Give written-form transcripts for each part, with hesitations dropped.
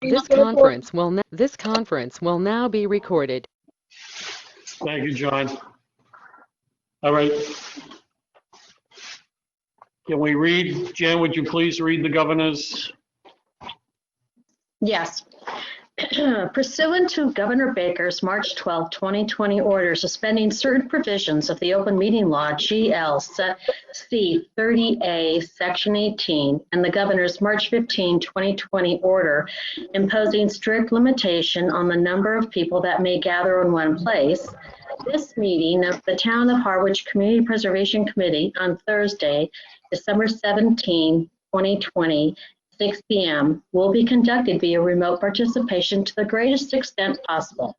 This conference will now be recorded. Thank you, John. All right. Can we read, Jan, would you please read the governor's? Yes. Pursuant to Governor Baker's March 12, 2020 order suspending certain provisions of the Open Meeting Law, GLC 30A, Section 18, and the Governor's March 15, 2020 order imposing strict limitation on the number of people that may gather in one place, this meeting of the Town of Harwich Community Preservation Committee on Thursday, December 17, 2020, 6 p.m. will be conducted via remote participation to the greatest extent possible.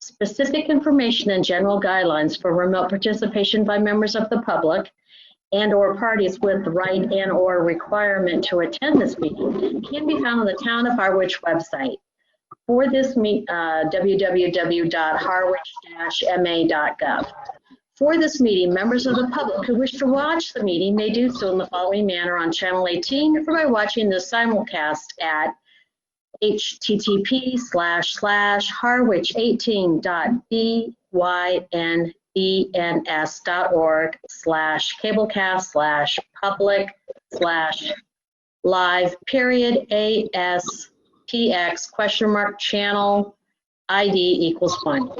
Specific information and general guidelines for remote participation by members of the public and/or parties with the right and/or requirement to attend this meeting can be found on the Town of Harwich website. For this www.harwich-ma.gov. For this meeting, members of the public who wish to watch the meeting may do so in the following manner on Channel 18 or by watching the simulcast at http://harwich18.bynets.org/cablecast/live/ASPX ? Channel ID = 1.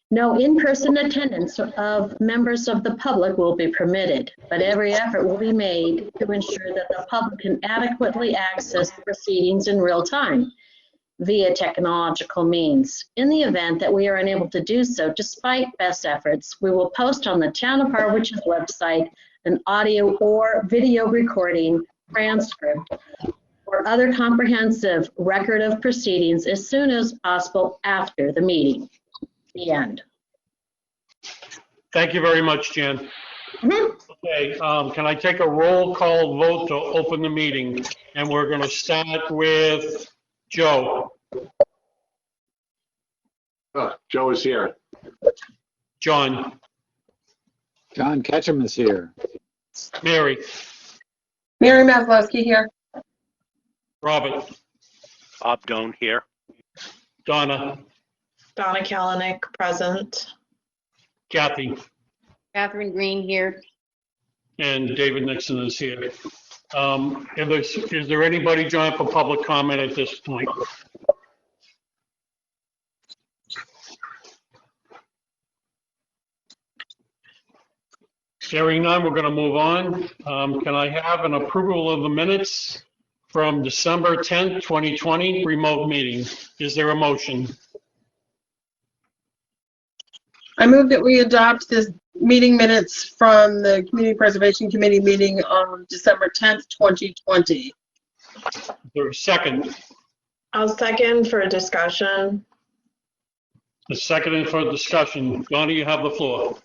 No in-person attendance of members of the public will be permitted, but every effort will be made to ensure that the public can adequately access the proceedings in real time via technological means. In the event that we are unable to do so, despite best efforts, we will post on the Town of Harwich's website an audio or video recording, transcript, or other comprehensive record of proceedings as soon as possible after the meeting. The end. Thank you very much, Jan. Okay, can I take a roll call vote to open the meeting? And we're going to start with Joe. Joe is here. John. John Ketchum is here. Mary. Mary Maslowski here. Robert. Bob Doan here. Donna. Donna Kalanick, present. Kathy. Catherine Green here. And David Nixon is here. Is there anybody joined for public comment at this point? Hearing none, we're going to move on. Can I have an approval of the minutes from December 10th, 2020 remote meeting? Is there a motion? I move that we adopt this meeting minutes from the Community Preservation Committee meeting on December 10th, 2020. Is there a second? I'll second for discussion. The second is for discussion. Donna, you have the floor.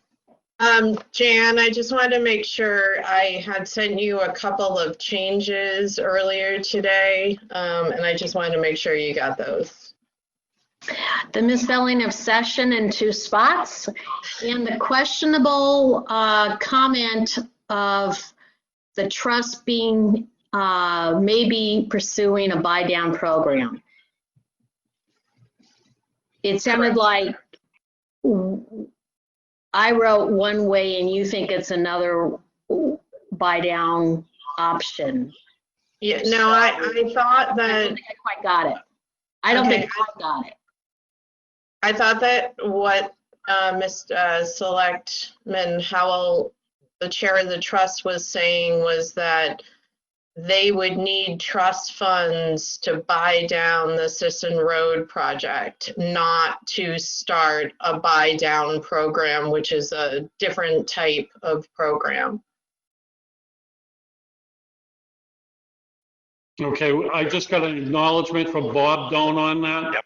Jan, I just wanted to make sure I had sent you a couple of changes earlier today, and I just wanted to make sure you got those. The misspelling of session in 2 spots and the questionable comment of the trust being maybe pursuing a buy down program. It sounded like I wrote one way and you think it's another buy down option. Yeah, no, I thought that. I don't think I quite got it. I don't think I got it. I thought that what Mr. Selectman Howell, the chair of the trust, was saying was that they would need trust funds to buy down the Sisson Road project, not to start a buy down program, which is a different type of program. Okay, I just got an acknowledgement from Bob Doan on that. Yep.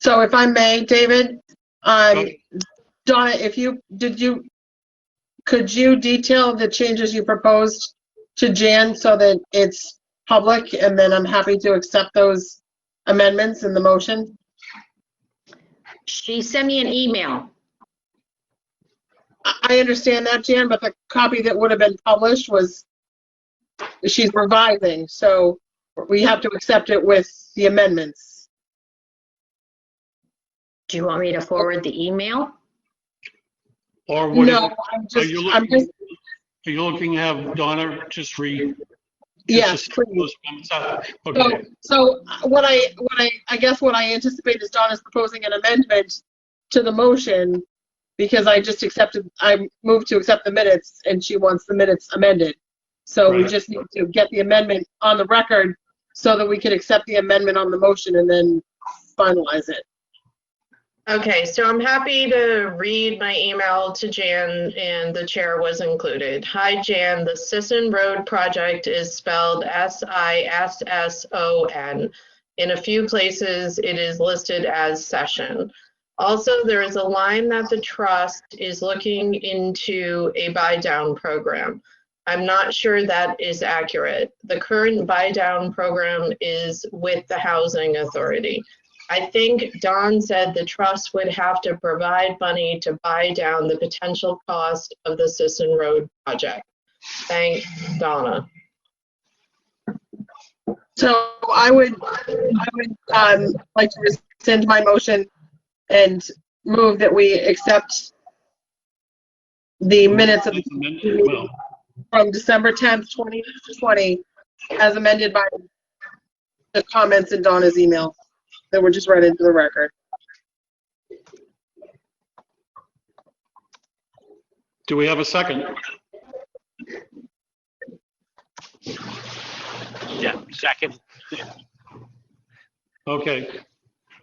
So if I may, David, Donna, could you detail the changes you proposed to Jan so that it's public, and then I'm happy to accept those amendments in the motion? She sent me an email. I understand that, Jan, but the copy that would have been published was, she's revising. So We have to accept it with the amendments. Do you want me to forward the email? Or what? No, Are you looking to have Donna just yes, just please. Okay, So what I guess what I anticipate is Donna's proposing an amendment to the motion because I moved to accept the minutes and she wants the minutes amended. So we Right. just need to get the amendment on the record so that we can accept the amendment on the motion and then finalize it. Okay, so I'm happy to read my email to Jan, and the chair was included. Hi, Jan. The Sisson Road project is spelled Sisson. In a few places, it is listed as Session. Also, there is a line that the trust is looking into a buy-down program. I'm not sure that is accurate. The current buy-down program is with the Housing Authority. I think Don said the trust would have to provide money to buy down the potential cost of the Sisson Road project. Thanks, Donna. So I would like to rescind my motion and move that we accept the minutes of the well, from December 10th, 2020, as amended by the comments in Donna's email that were just read into the record. do we have a second? Yeah, second. Okay,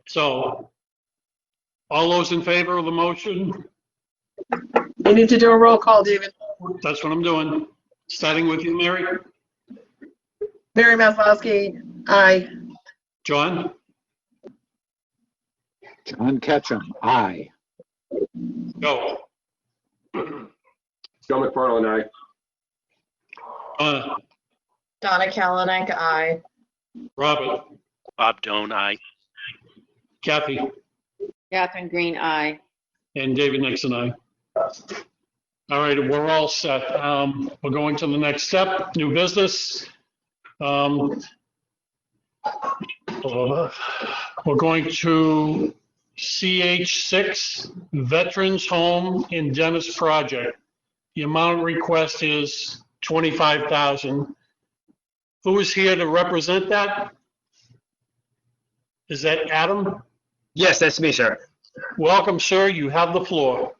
so all those in favor of the motion? You need to do a roll call, David. That's what I'm doing. Starting with you, Mary. Mary Maslowski, aye. John? John Ketchum, aye. Joe? Joe McFarland, aye. Donna Kalanick, aye. Robert? Bob Doan, aye. Kathy? Catherine Green, aye. And David Nixon, aye. All right, we're all set. We're going to the next step, new business. We're going to CH6 Veterans Home and Dentist Project. The amount request is $25,000. Who is here to represent that? Is that Adam? Yes, that's me, sir. Welcome, sir. You have the floor.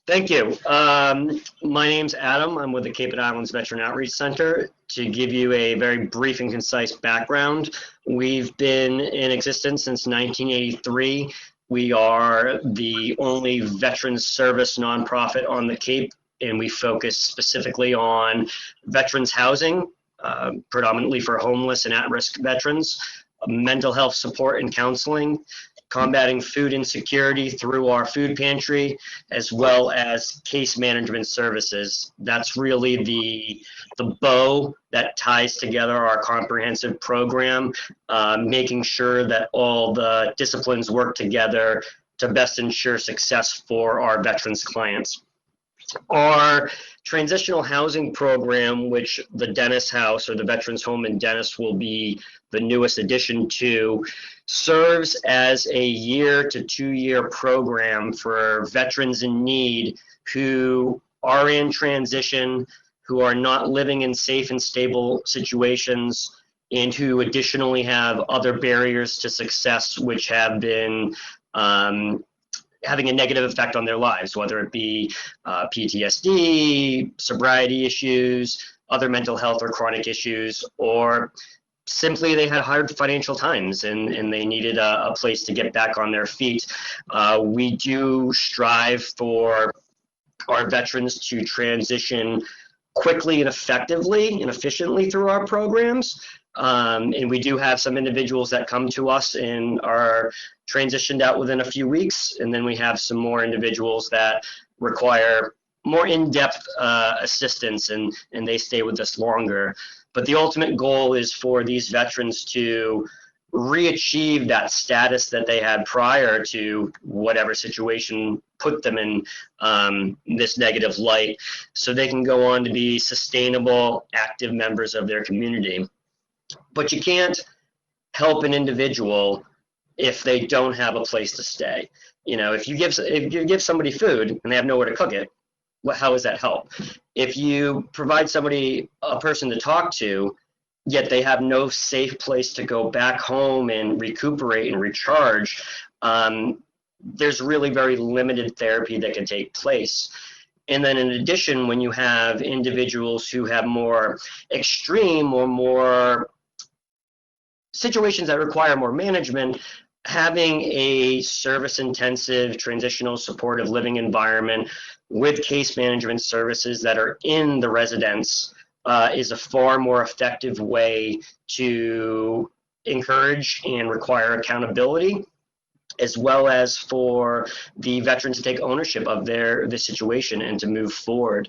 Thank you. My name's Adam. I'm with the Cape and Islands Veteran Outreach Center. To give you a very brief and concise background, we've been in existence since 1983. We are the only veterans service nonprofit on the Cape, and we focus specifically on veterans housing, predominantly for homeless and at-risk veterans, mental health support and counseling, combating food insecurity through our food pantry, as well as case management services. That's really the bow that ties together our comprehensive program, making sure that all the disciplines work together to best ensure success for our veterans clients. Our transitional housing program, which the Dentist House or the Veterans Home and Dentist will be the newest addition to, serves as a 1 to 2 year program for veterans in need who are in transition, who are not living in safe and stable situations, and who additionally have other barriers to success which have been having a negative effect on their lives, whether it be PTSD, sobriety issues, other mental health or chronic issues, or simply they had hard financial times and they needed a place to get back on their feet. We do strive for our veterans to transition quickly and effectively and efficiently through our programs. And we do have some individuals that come to us and are transitioned out within a few weeks. And then we have some more individuals that require more in-depth assistance and they stay with us longer. But the ultimate goal is for these veterans to re-achieve that status that they had prior to whatever situation put them in this negative light, so they can go on to be sustainable, active members of their community. but you can't help an individual if they don't have a place to stay. You know, if you give somebody food and they have nowhere to cook it, how does that help? If you provide somebody a person to talk to, yet they have no safe place to go back home and recuperate and recharge, there's really very limited therapy that can take place. And then in addition, when you have individuals who have more extreme or more situations that require more management, having a service-intensive, transitional, supportive living environment with case management services that are in the residence is a far more effective way to encourage and require accountability, as well as for the veterans to take ownership of the situation and to move forward.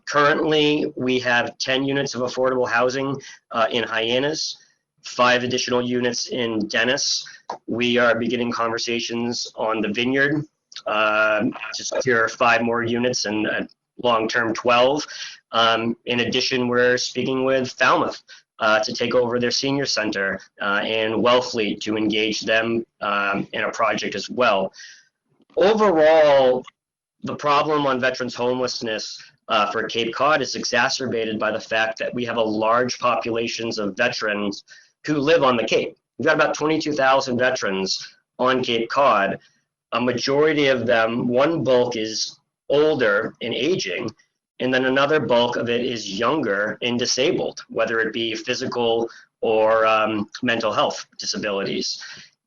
Currently, we have 10 units of affordable housing in Hyannis, 5 additional units in Dennis. We are beginning conversations on the Vineyard to secure 5 more units and long-term 12. In addition, we're speaking with Falmouth to take over their senior center and Wellfleet to engage them in a project as well. Overall, the problem on veterans homelessness for Cape Cod is exacerbated by the fact that we have a large populations of veterans who live on the Cape. We've got about 22,000 veterans on Cape Cod. A majority of them, one bulk is older and aging, and then another bulk of it is younger and disabled, whether it be physical or mental health disabilities.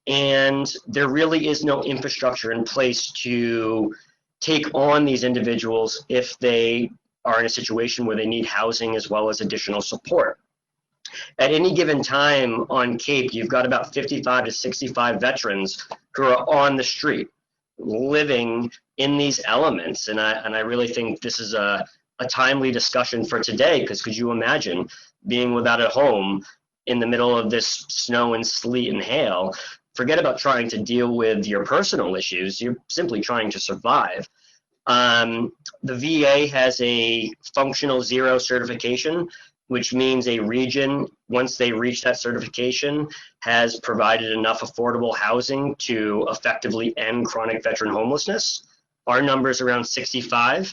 And there really is no infrastructure in place to take on these individuals if they are in a situation where they need housing as well as additional support. At any given time on Cape, you've got about 55 to 65 veterans who are on the street living in these elements. And I really think this is a timely discussion for today, because could you imagine being without a home in the middle of this snow and sleet and hail? Forget about trying to deal with your personal issues. You're simply trying to survive. The VA has a functional 0 certification, which means a region, once they reach that certification, has provided enough affordable housing to effectively end chronic veteran homelessness. Our number is around 65,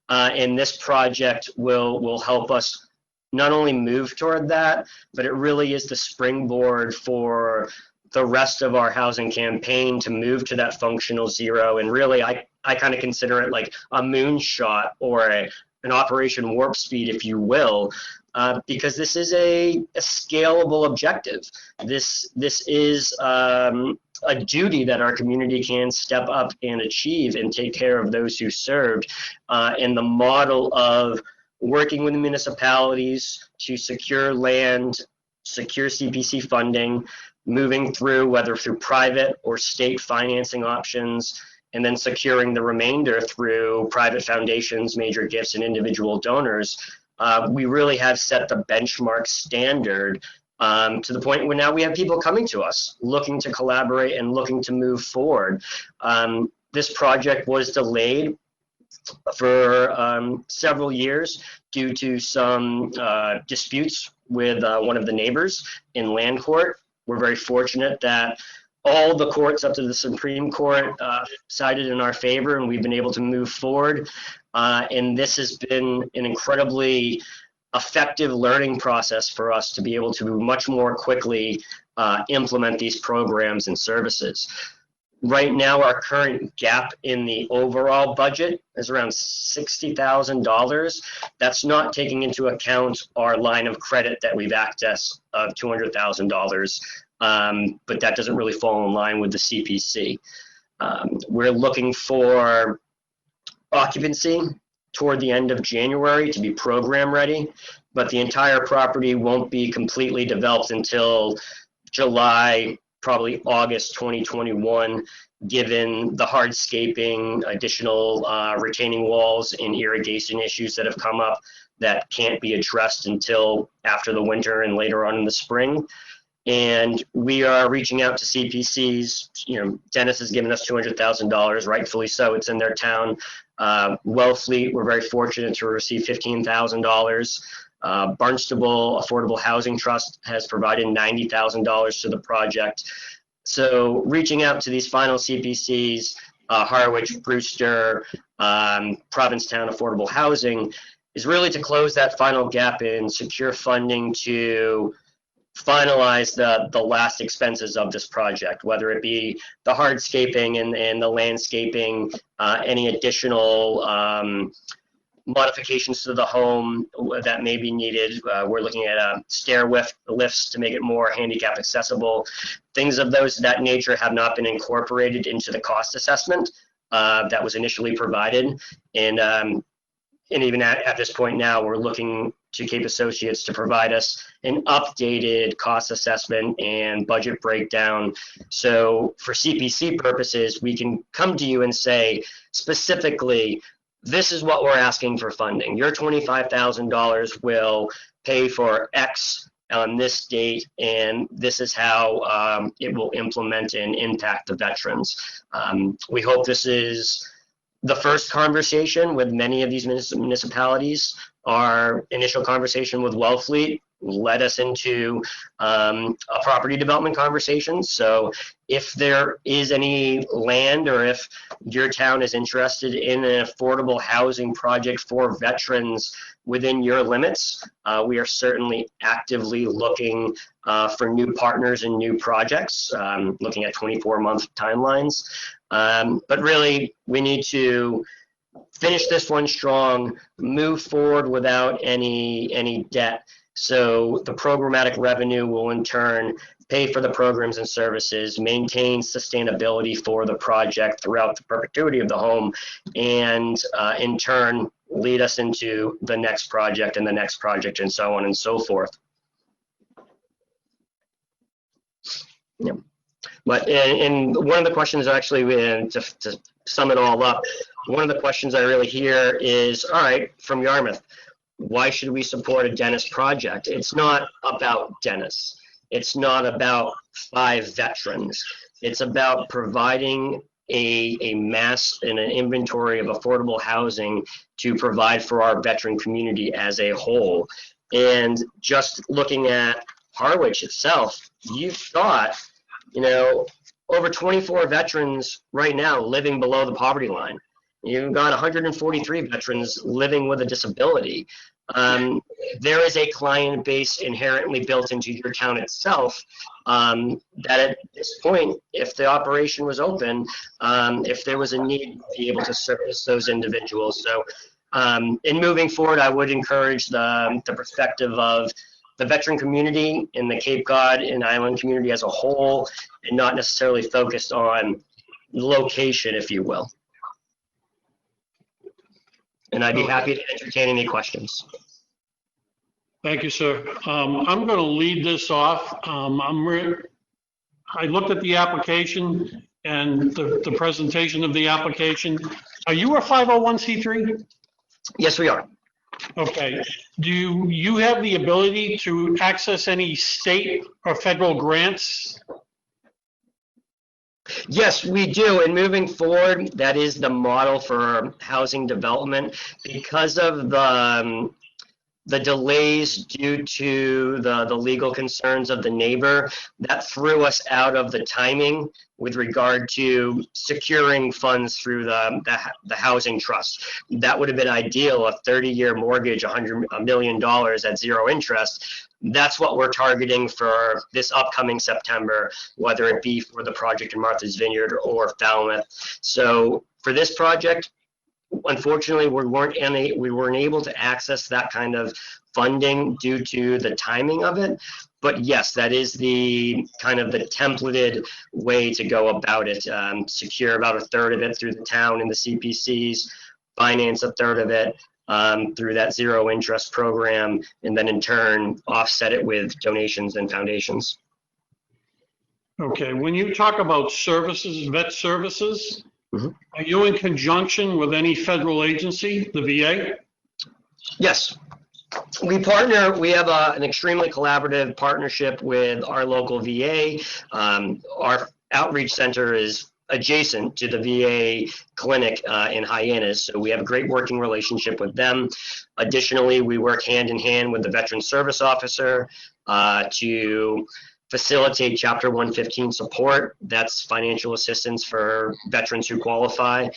and this project will help us not only move toward that, but it really is the springboard for the rest of our housing campaign to move to that functional 0. And really, I kind of consider it like a moonshot or an Operation Warp Speed, if you will, because this is a scalable objective. This is a duty that our community can step up and achieve and take care of those who served. And the model of working with the municipalities to secure land, secure CPC funding, moving through whether through private or state financing options, and then securing the remainder through private foundations, major gifts, and individual donors. We really have set the benchmark standard to the point where now we have people coming to us looking to collaborate and looking to move forward. This project was delayed for several years due to some disputes with one of the neighbors in land court. We're very fortunate that all the courts up to the Supreme Court sided in our favor, and we've been able to move forward. And this has been an incredibly effective learning process for us to be able to much more quickly implement these programs and services. Right now, our current gap in the overall budget is around $60,000. That's not taking into account our line of credit that we've accessed of $200,000, but that doesn't really fall in line with the CPC. We're looking for occupancy toward the end of January to be program ready, but the entire property won't be completely developed until July, probably August 2021, given the hardscaping, additional retaining walls and irrigation issues that have come up that can't be addressed until after the winter and later on in the spring. And we are reaching out to CPCs. You know, Dennis has given us $200,000, rightfully so. It's in their town. Wellfleet, we're very fortunate to receive $15,000. Barnstable Affordable Housing Trust has provided $90,000 to the project. So reaching out to these final CPCs, Harwich, Brewster, Provincetown Affordable Housing, is really to close that final gap and secure funding to finalize the last expenses of this project, whether it be the hardscaping and the landscaping, any additional modifications to the home that may be needed. We're looking at stair lifts to make it more handicap accessible. Things of that nature have not been incorporated into the cost assessment that was initially provided. And even at this point now, we're looking to Cape Associates to provide us an updated cost assessment and budget breakdown. So for CPC purposes, we can come to you and say specifically, this is what we're asking for funding. Your $25,000 will pay for X on this date, and this is how it will implement and impact the veterans. We hope this is the first conversation with many of these municipalities. Our initial conversation with Wellfleet led us into a property development conversation. So if there is any land, or if your town is interested in an affordable housing project for veterans within your limits, we are certainly actively looking for new partners and new projects, looking at 24-month timelines. But really, we need to finish this one strong, move forward without any debt. So the programmatic revenue will in turn pay for the programs and services, maintain sustainability for the project throughout the perpetuity of the home, and in turn lead us into the next project and the next project and so on and so forth. Yeah. But and one of the questions actually, to sum it all up, one of the questions I really hear is, all right, from Yarmouth, why should we support a Dennis project? It's not about Dennis. It's not about 5 veterans. It's about providing a mass and an inventory of affordable housing to provide for our veteran community as a whole. And just looking at Harwich itself, you've got, over 24 veterans right now living below the poverty line. You've got 143 veterans living with a disability. There is a client base inherently built into your town itself that at this point, if the operation was open, if there was a need, to be able to service those individuals. So in moving forward, I would encourage the perspective of the veteran community in the Cape Cod and Island community as a whole, and not necessarily focused on location, if you will. And I'd be happy to entertain any questions. Thank you, sir. I'm going to lead this off. I looked at the application and the presentation of the application. Are you a 501c3? Yes, we are. Okay. Do you have the ability to access any state or federal grants? Yes, we do. And moving forward, that is the model for housing development. Because of the delays due to the legal concerns of the neighbor, that threw us out of the timing with regard to securing funds through the housing trust. That would have been ideal, a 30-year mortgage, $100 million at 0 interest. That's what we're targeting for this upcoming September, whether it be for the project in Martha's Vineyard or Falmouth. So for this project, unfortunately, we weren't able to access that kind of funding due to the timing of it. But yes, that is the kind of the templated way to go about it. Secure about 1/3 of it through the town and the CPCs, finance 1/3 of it through that 0 interest program, and then in turn offset it with donations and foundations. Okay, when you talk about services, vet services, are you in conjunction with any federal agency, the VA? Yes. We partner, we have an extremely collaborative partnership with our local VA. Our outreach center is adjacent to the VA clinic in Hyannis, so we have a great working relationship with them. Additionally, we work hand in hand with the Veteran Service Officer to facilitate Chapter 115 support. That's financial assistance for veterans who qualify.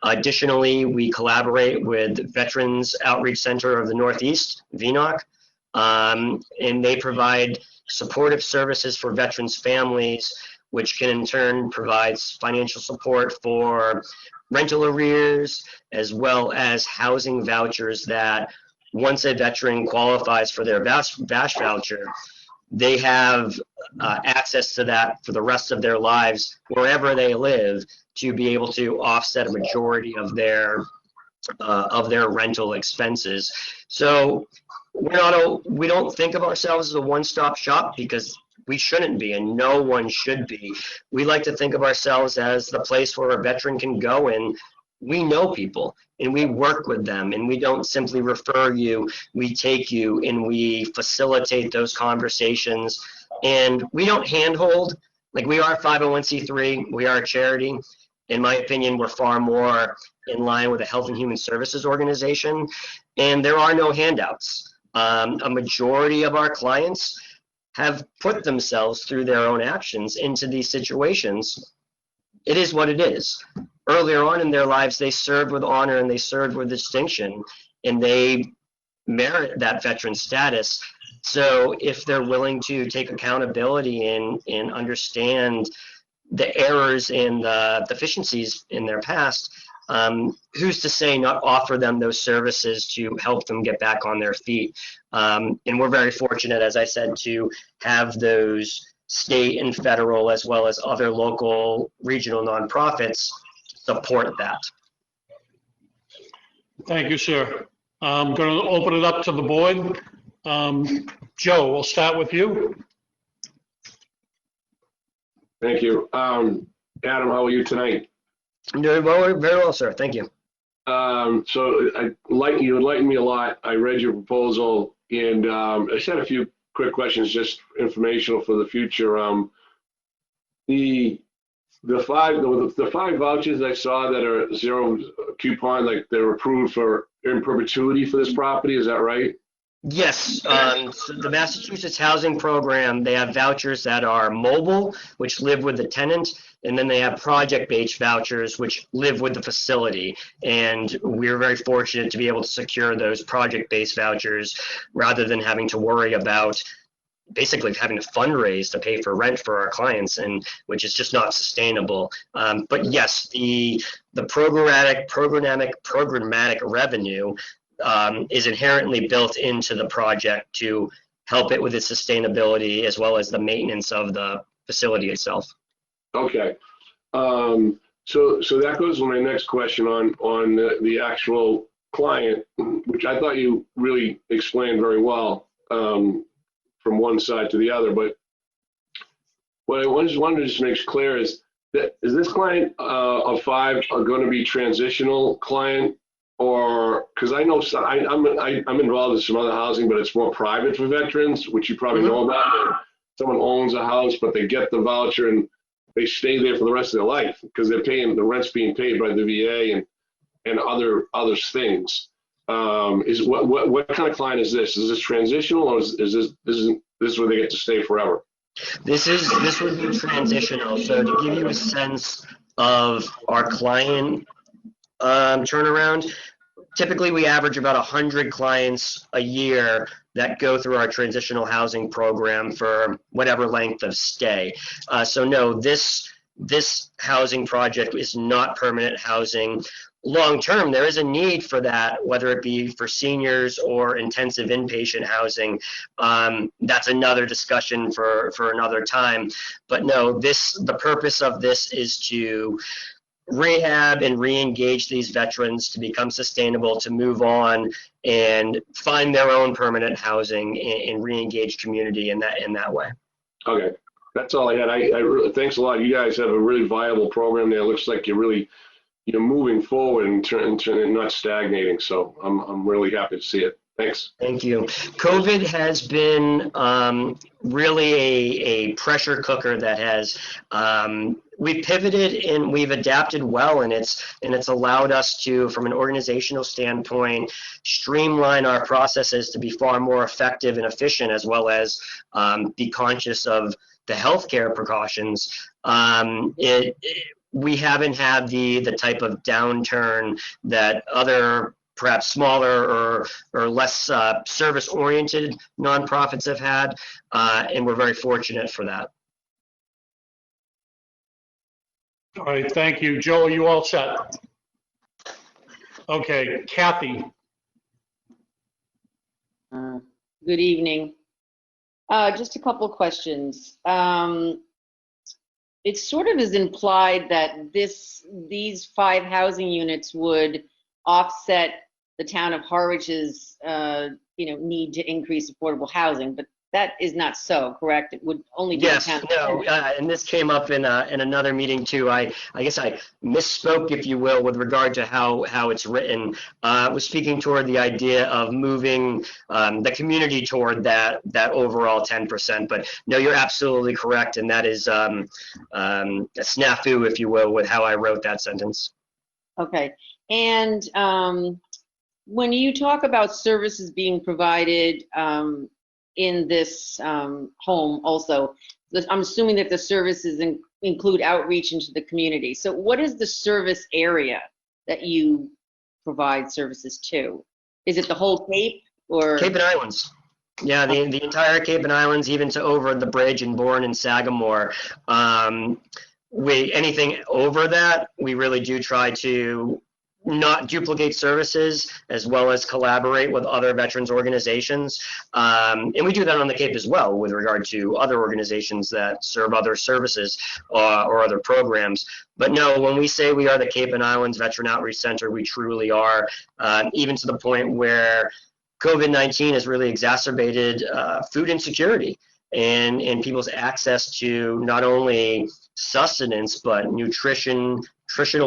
Additionally, we collaborate with Veterans Outreach Center of the Northeast, VNOC, and they provide supportive services for veterans' families, which can in turn provide financial support for rental arrears, as well as housing vouchers that once a veteran qualifies for their VASH voucher, they have access to that for the rest of their lives, wherever they live, to be able to offset a majority of their rental expenses. So we don't think of ourselves as a one-stop shop, because we shouldn't be, and no one should be. We like to think of ourselves as the place where a veteran can go, and we know people and we work with them, and we don't simply refer you, we take you and we facilitate those conversations. And we don't handhold. Like, we are 501c3, we are a charity. In my opinion, we're far more in line with a health and human services organization, and there are no handouts. A majority of our clients have put themselves through their own actions into these situations. It is what it is. Earlier on in their lives, they served with honor and they served with distinction, and they merit that veteran status. So if they're willing to take accountability and understand the errors and the deficiencies in their past, who's to say not offer them those services to help them get back on their feet? And we're very fortunate, as I said, to have those state and federal, as well as other local regional nonprofits, support that. Thank you, sir. I'm going to open it up to the board. Joe, we'll start with you. Thank you. Adam, how are you tonight? I'm doing very well, sir. Thank you. So you enlightened me a lot. I read your proposal, and I just had a few quick questions, just informational for the future. The five vouchers I saw that are zero coupon, like they're approved for in perpetuity for this property, is that right? Yes, so the Massachusetts Housing Program, they have vouchers that are mobile, which live with the tenant, and then they have project-based vouchers, which live with the facility. And we're very fortunate to be able to secure those project-based vouchers rather than having to worry about basically having to fundraise to pay for rent for our clients, and which is just not sustainable. But yes, the programmatic revenue is inherently built into the project to help it with its sustainability, as well as the maintenance of the facility itself. Okay. So that goes to my next question on the actual client, which I thought you really explained very well from one side to the other. But what I just wanted to just make clear is that is this client of five going to be transitional client? Or because I know I'm involved in some other housing, but it's more private for veterans, which you probably know about. Someone owns a house, but they get the voucher and they stay there for the rest of their life because they're paying, the rent's being paid by the VA and other things. What kind of client is this? Is this transitional, or is this where they get to stay forever? This would be transitional. So to give you a sense of our client turnaround, typically we average about 100 clients a year that go through our transitional housing program for whatever length of stay. So no, this housing project is not permanent housing. Long term, there is a need for that, whether it be for seniors or intensive inpatient housing. That's another discussion for another time. But no, the purpose of this is to rehab and re-engage these veterans to become sustainable, to move on and find their own permanent housing and re-engage community in that way. Okay, that's all I had. I really, thanks a lot. You guys have a really viable program there. It looks like you're moving forward and not stagnating. So I'm really happy to see it. Thanks. Thank you. COVID has been really a pressure cooker that has we've pivoted and we've adapted well, and it's allowed us to, from an organizational standpoint, streamline our processes to be far more effective and efficient, as well as be conscious of the healthcare precautions. We haven't had the type of downturn that other perhaps smaller or less service-oriented nonprofits have had, and we're very fortunate for that. All right, thank you. Joe, are you all set? Okay, Kathy. Good evening. Just a couple of questions. It sort of is implied that these 5 housing units would offset the town of Harwich's need to increase affordable housing, but that is not so, correct? It would only be Yes, the town. no, and this came up in another meeting too. I guess I misspoke, if you will, with regard to how it's written. Was speaking toward the idea of moving the community toward that overall 10%. But no, you're absolutely correct, and that is a snafu, if you will, with how I wrote that sentence. Okay, and when you talk about services being provided in this home also, I'm assuming that the services include outreach into the community. So what is the service area that you provide services to? Is it the whole Cape or? Cape and Islands. Yeah, the entire Cape and Islands, even to over the bridge in Bourne and Sagamore. Anything over that, we really do try to not duplicate services, as well as collaborate with other veterans organizations. And we do that on the Cape as well with regard to other organizations that serve other services or other programs. But no, when we say we are the Cape and Islands Veteran Outreach Center, we truly are, even to the point where COVID-19 has really exacerbated food insecurity and people's access to not only sustenance, but nutritional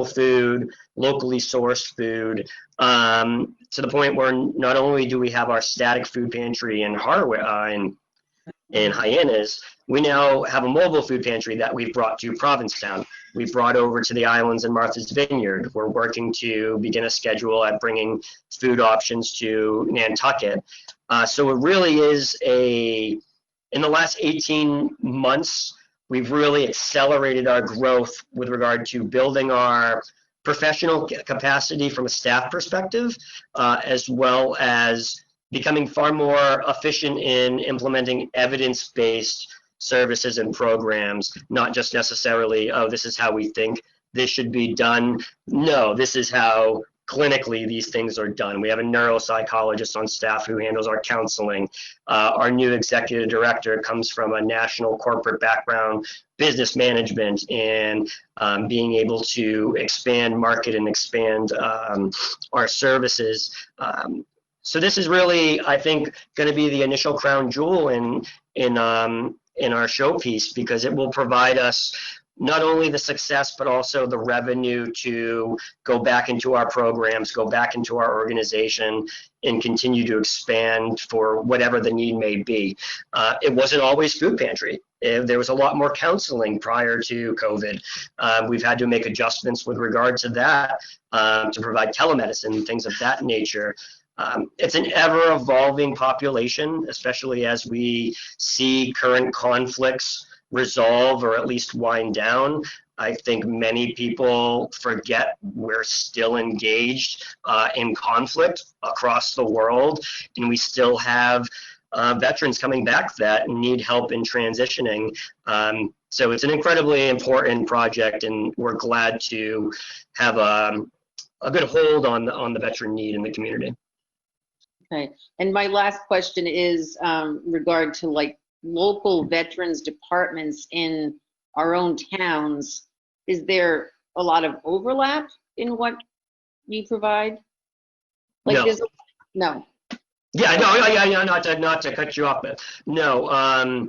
food, locally sourced food, to the point where not only do we have our static food pantry in Harwich, in Hyannis, we now have a mobile food pantry that we've brought to Provincetown. We've brought over to the islands in Martha's Vineyard. We're working to begin a schedule at bringing food options to Nantucket. So it really is in the last 18 months, we've really accelerated our growth with regard to building our professional capacity from a staff perspective, as well as becoming far more efficient in implementing evidence-based services and programs, not just necessarily, oh, this is how we think this should be done. No, this is how clinically these things are done. We have a neuropsychologist on staff who handles our counseling. Our new executive director comes from a national corporate background, business management, and being able to expand market and expand our services. So this is really, I think, going to be the initial crown jewel in our showpiece, because it will provide us not only the success, but also the revenue to go back into our programs, go back into our organization, and continue to expand for whatever the need may be. It wasn't always food pantry. There was a lot more counseling prior to COVID. We've had to make adjustments with regard to that, to provide telemedicine and things of that nature. It's an ever-evolving population, especially as we see current conflicts resolve or at least wind down. I think many people forget we're still engaged in conflict across the world, and we still have veterans coming back that need help in transitioning. So it's an incredibly important project, and we're glad to have a good hold on the veteran need in the community. Okay, and my last question is regard to like local veterans departments in our own towns. Is there a lot of overlap in what you provide? Like No. No. Yeah, no, not to cut you off, but no.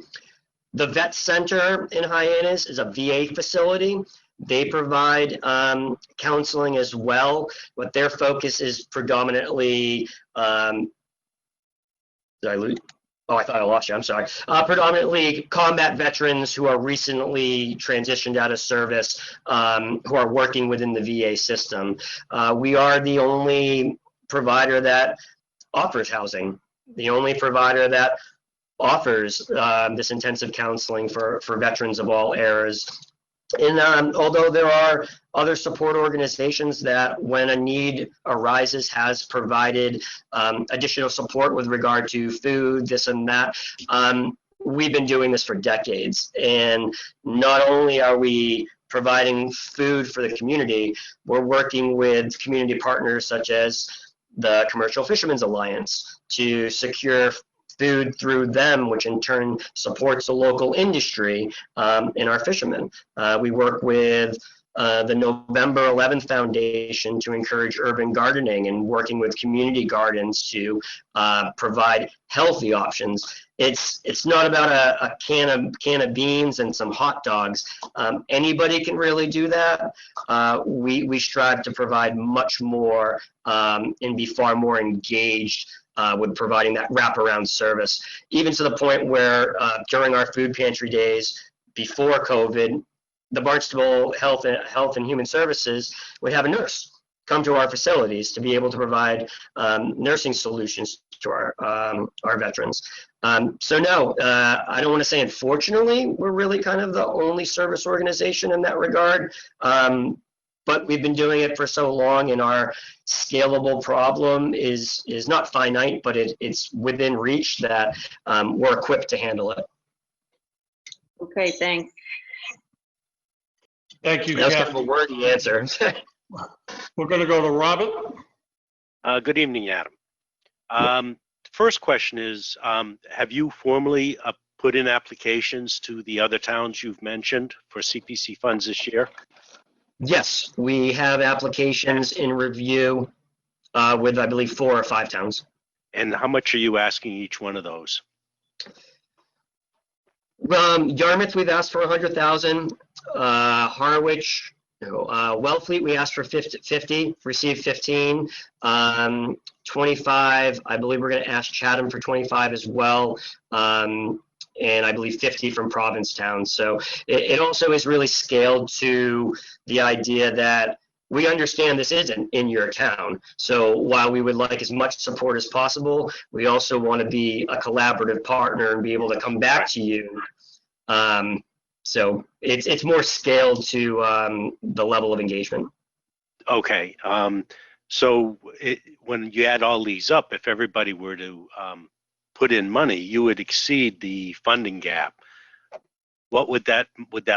The vet center in Hyannis is a VA facility. They provide counseling as well, but their focus is predominantly Did I lose? Oh, I thought I lost you. I'm sorry. Predominantly combat veterans who are recently transitioned out of service, who are working within the VA system. We are the only provider that offers housing, the only provider that offers this intensive counseling for veterans of all eras. And although there are other support organizations that, when a need arises, has provided additional support with regard to food, this and that, we've been doing this for decades. And not only are we providing food for the community, we're working with community partners such as the Commercial Fishermen's Alliance to secure food through them, which in turn supports the local industry and our fishermen. We work with the November 11th Foundation to encourage urban gardening and working with community gardens to provide healthy options. It's not about a can of beans and some hot dogs. Anybody can really do that. We strive to provide much more and be far more engaged with providing that wraparound service, even to the point where during our food pantry days before COVID, the Barnstable Health and Human Services would have a nurse come to our facilities to be able to provide nursing solutions to our veterans. So no, I don't want to say unfortunately, we're really kind of the only service organization in that regard. But we've been doing it for so long, and our scalable problem is not finite, but it's within reach that we're equipped to handle it. Okay, thanks. Thank you, That's kind of Kathy. a wordy answer. We're going to go to Robert. Good evening, Adam. First question is, have you formally put in applications to the other towns you've mentioned for CPC funds this year? Yes, we have applications in review with, I believe, 4 or 5 towns. And how much are you asking each one of those? Yarmouth, we've asked for 100,000. Harwich, Wellfleet, we asked for 50, received 15. 25, I believe we're going to ask Chatham for 25 as well. And I believe 50 from Provincetown. So it also is really scaled to the idea that we understand this isn't in your town. So while we would like as much support as possible, we also want to be a collaborative partner and be able to come back to you. So it's more scaled to the level of engagement. Okay. So when you add all these up, if everybody were to put in money, you would exceed the funding gap. What would that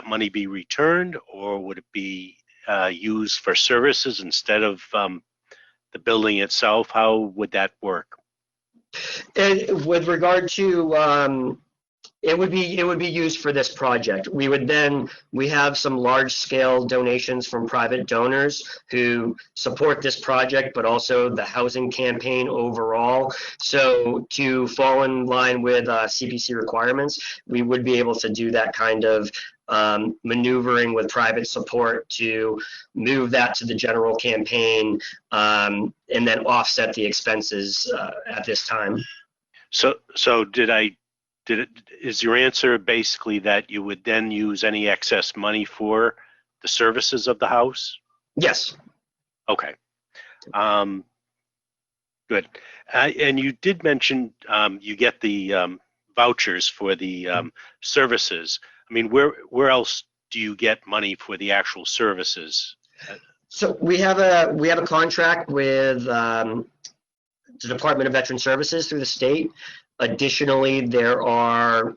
money be returned, or would it be used for services instead of the building itself? How would that work? And with regard to it would be used for this project. We have some large scale donations from private donors who support this project, but also the housing campaign overall. So to fall in line with CPC requirements, we would be able to do that kind of maneuvering with private support to move that to the general campaign and then offset the expenses at this time. So is your answer basically that you would then use any excess money for the services of the house? Yes. Okay. Good. And you did mention you get the vouchers for the services. I mean, where else do you get money for the actual services? So we have a contract with the Department of Veteran Services through the state. Additionally, there are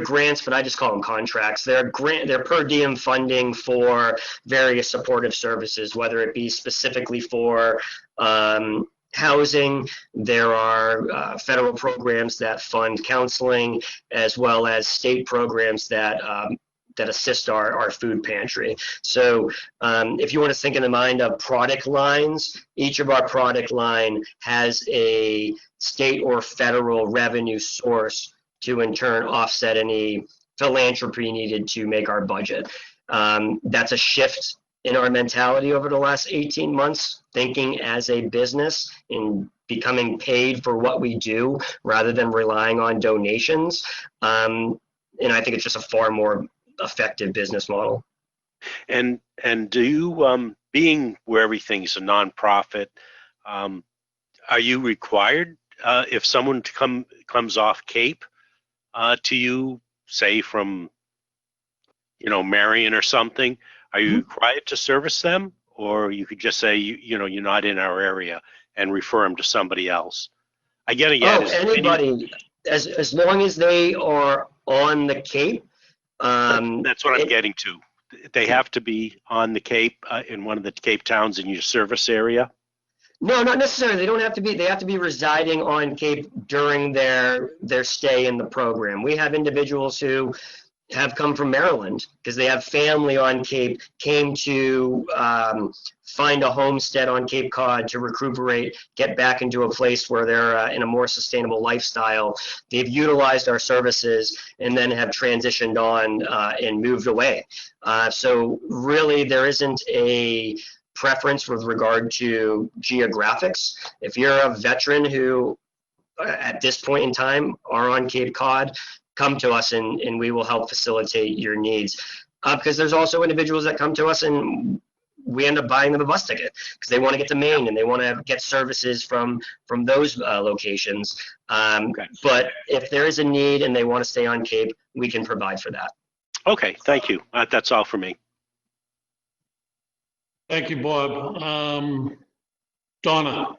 grants, but I just call them contracts. They're per diem funding for various supportive services, whether it be specifically for housing. There are federal programs that fund counseling, as well as state programs that assist our food pantry. So if you want to think in the mind of product lines, each of our product line has a state or federal revenue source to in turn offset any philanthropy needed to make our budget. That's a shift in our mentality over the last 18 months, thinking as a business and becoming paid for what we do rather than relying on donations. And I think it's just a far more effective business model. And do you, being where everything's a nonprofit, are you required, if someone comes off Cape to you, say from, Marion or something, are you required to service them? Or you could just say, you're not in our area and refer them to somebody else? Again, Anybody, as long as they are on the Cape. That's what I'm getting to. They have to be on the Cape, in one of the Cape towns in your service area? No, not necessarily. They don't have to be. They have to be residing on Cape during their stay in the program. We have individuals who have come from Maryland because they have family on Cape, came to find a homestead on Cape Cod to recuperate, get back into a place where they're in a more sustainable lifestyle. They've utilized our services and then have transitioned on and moved away. So really, there isn't a preference with regard to geographics. If you're a veteran who at this point in time are on Cape Cod, come to us and we will help facilitate your needs. Because there's also individuals that come to us and we end up buying them a bus ticket because they want to get to Maine and they want to get services from those locations. But if there is a need and they want to stay on Cape, we can provide for that. Okay, thank you. That's all for me. Thank you, Bob. Donna?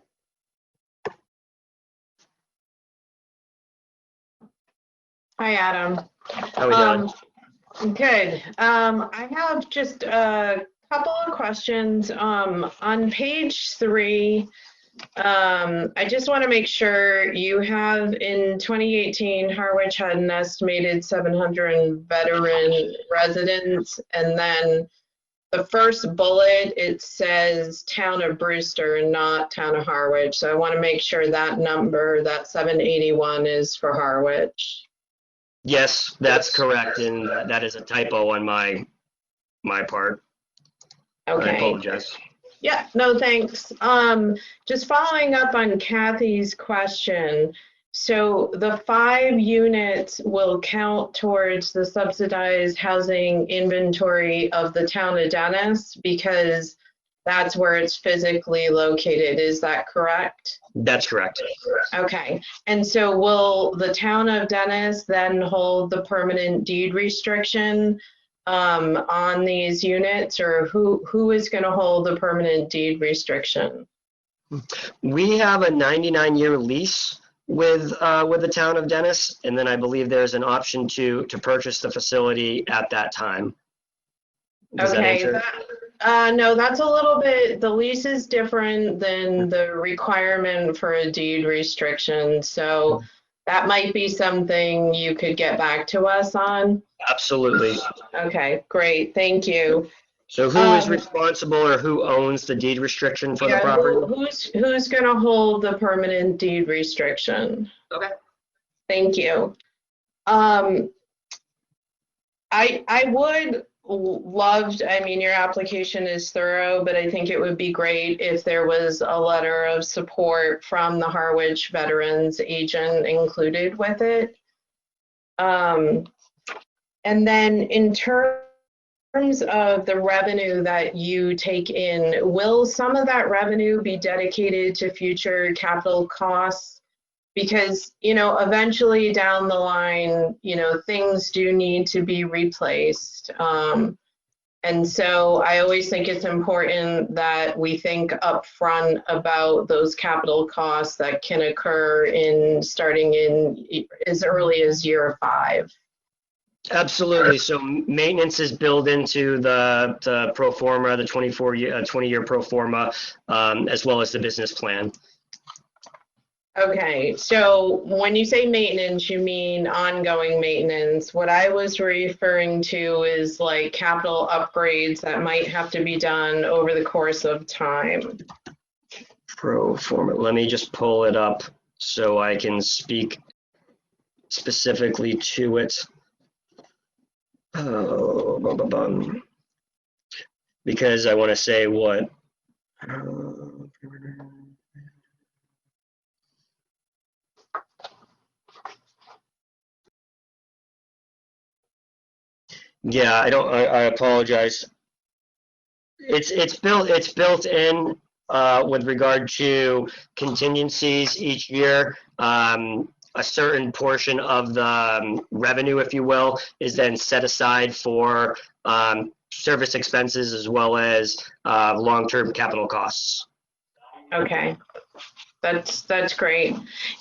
Hi, Adam. How are we doing? Good. I have just a couple of questions. On page 3, I just want to make sure you have in 2018, Harwich had an estimated 700 veteran residents, and then the first bullet, it says town of Brewster and not town of Harwich. So I want to make sure that number, that 781 is for Harwich. Yes, that's correct, and that is a typo on my part. Okay. I apologize. Yeah, no, thanks. Just following up on Kathy's question. So the 5 units will count towards the subsidized housing inventory of the town of Dennis because that's where it's physically located. Is that correct? That's correct. Okay. And so will the town of Dennis then hold the permanent deed restriction on these units, or who is going to hold the permanent deed restriction? We have a 99-year lease with the town of Dennis, and then I believe there's an option to purchase the facility at that time. Does that answer? No, that's a little bit, the lease is different than the requirement for a deed restriction. So that might be something you could get back to us on. Absolutely. Okay, great. Thank you. So who is responsible or who owns the deed restriction for the property? Who's going to hold the permanent deed restriction? Okay. Thank you. I would love, I mean, your application is thorough, but I think it would be great if there was a letter of support from the Harwich Veterans Agent included with it. And then in terms of the revenue that you take in, will some of that revenue be dedicated to future capital costs? Because, eventually down the line, things do need to be replaced. And so I always think it's important that we think upfront about those capital costs that can occur starting in as early as year 5. Absolutely. So maintenance is built into the pro forma, the 20-year pro forma, as well as the business plan. Okay, so when you say maintenance, you mean ongoing maintenance. What I was referring to is like capital upgrades that might have to be done over the course of time. Pro forma, let me just pull it up so I can speak specifically to it. Because I want to say what. Yeah, I apologize. It's built in with regard to contingencies each year. A certain portion of the revenue, if you will, is then set aside for service expenses as well as long-term capital costs. Okay, that's great.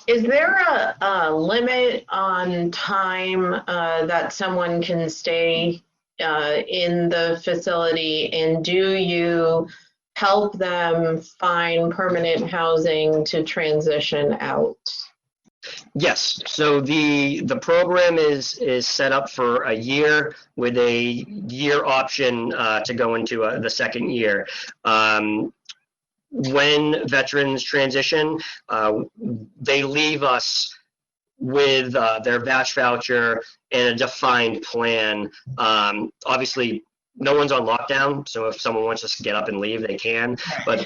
Is there a limit on time that someone can stay in the facility, and do you help them find permanent housing to transition out? Yes, so the program is set up for a year with a year option to go into the second year. When veterans transition, they leave us with their VASH voucher and a defined plan. Obviously, no one's on lockdown, so if someone wants us to get up and leave, they can. But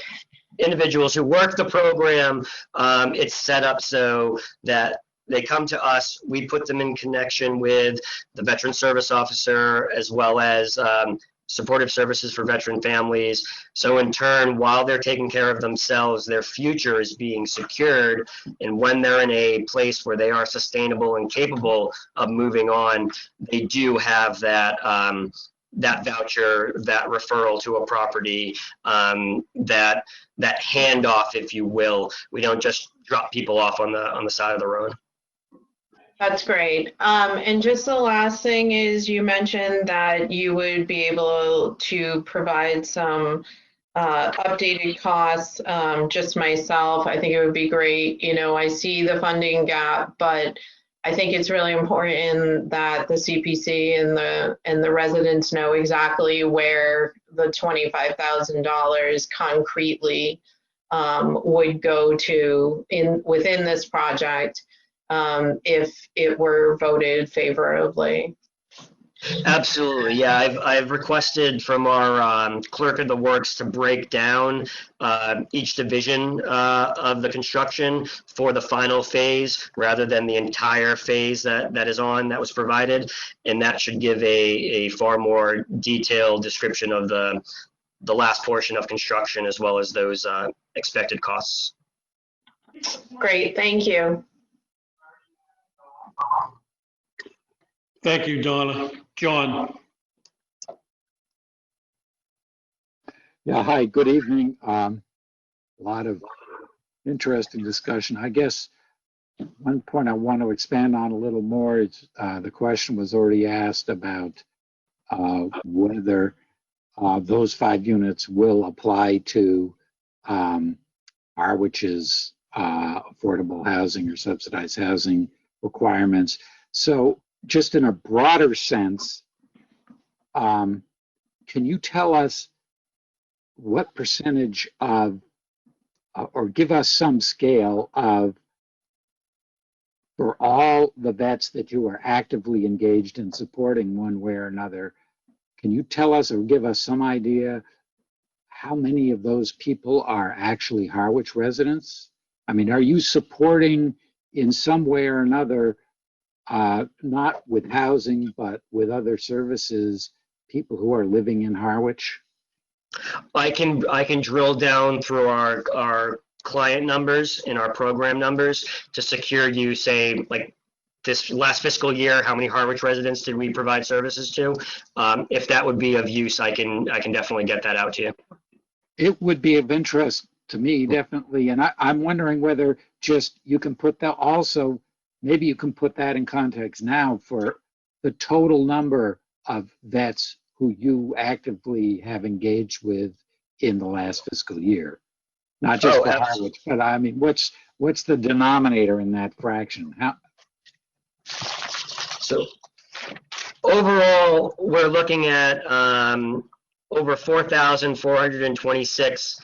individuals who work the program, it's set up so that they come to us, we put them in connection with the veteran service officer as well as supportive services for veteran families. So in turn, while they're taking care of themselves, their future is being secured. And when they're in a place where they are sustainable and capable of moving on, they do have that that voucher, that referral to a property, that handoff, if you will. We don't just drop people off on the side of the road. That's great. And just the last thing is, you mentioned that you would be able to provide some updated costs. Just myself, I think it would be great. You know, I see the funding gap, but I think it's really important that the CPC and the residents know exactly where the $25,000 concretely would go to within this project. If it were voted favorably. Absolutely, yeah. I've requested from our clerk of the works to break down each division of the construction for the final phase rather than the entire phase that was provided, and that should give a far more detailed description of the last portion of construction as well as those expected costs. Great, thank you. Thank you, Donna. John? Yeah, hi, good evening. A lot of interesting discussion. I guess one point I want to expand on a little more is the question was already asked about whether those 5 units will apply to Harwich's affordable housing or subsidized housing requirements. So just in a broader sense, can you tell us what percentage of, or give us some scale of, for all the vets that you are actively engaged in supporting one way or another, can you tell us or give us some idea how many of those people are actually Harwich residents? I mean, are you supporting in some way or another, not with housing, but with other services, people who are living in Harwich? I can drill down through our client numbers and our program numbers to secure you, say, like this last fiscal year, how many Harwich residents did we provide services to? If that would be of use, I can definitely get that out to you. It would be of interest to me, definitely. And I'm wondering whether just you can put that also, maybe you can put that in context now for the total number of vets who you actively have engaged with in the last fiscal year. Not just for Harwich, but I mean, what's the denominator in that fraction? So overall, we're looking at over 4,426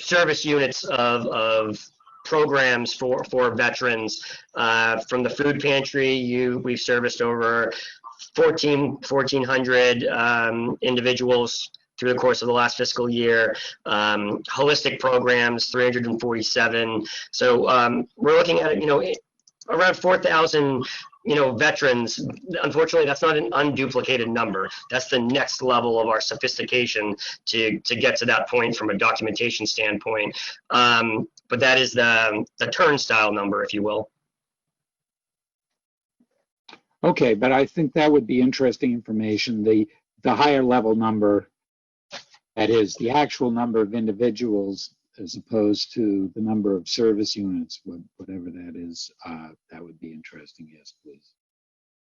service units of programs for veterans. From the food pantry, we've serviced over 1,400 individuals through the course of the last fiscal year. Holistic programs, 347. So we're looking at, around 4,000 veterans, unfortunately, that's not an unduplicated number. That's the next level of our sophistication to get to that point from a documentation standpoint. But that is the turnstile number, if you will. Okay, but I think that would be interesting information. The higher level number, that is the actual number of individuals as opposed to the number of service units, whatever that is, that would be interesting. Yes, please.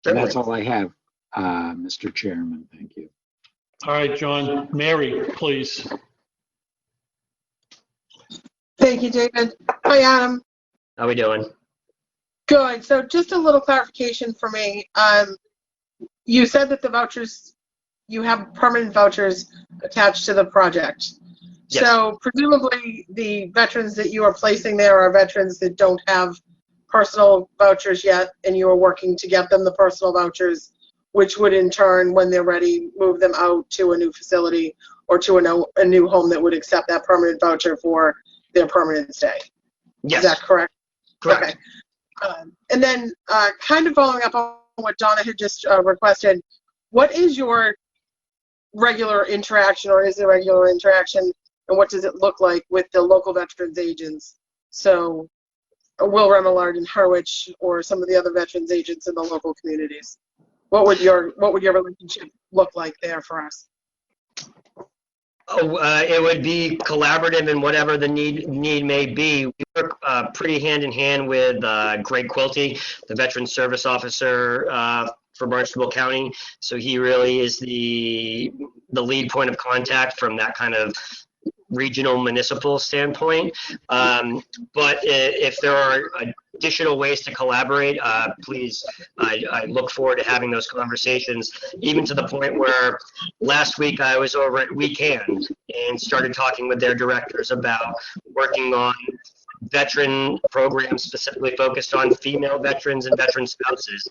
And that's all I have, Mr. Chairman. Thank you. All right, John. Mary, please. Thank you, David. Hi, Adam. How we doing? Good. So just a little clarification for me. You said that the vouchers, you have permanent vouchers attached to the project. Yes. So presumably the veterans that you are placing there are veterans that don't have personal vouchers yet, and you are working to get them the personal vouchers, which would in turn, when they're ready, move them out to a new facility or to a new home that would accept that permanent voucher for their permanent stay. Yes. Is that correct? Correct. Okay. And then kind of following up on what Donna had just requested, what is your regular interaction or is irregular interaction, and what does it look like with the local veterans agents? So Will Remillard in Harwich or some of the other veterans agents in the local communities. What would your relationship look like there for us? It would be collaborative in whatever the need may be. We work pretty hand in hand with Greg Quilty, the Veteran Service Officer for Barnstable County. So he really is the lead point of contact from that kind of regional municipal standpoint. But if there are additional ways to collaborate, please, I look forward to having those conversations, even to the point where last week I was over at Weekend and started talking with their directors about working on veteran programs specifically focused on female veterans and veteran spouses.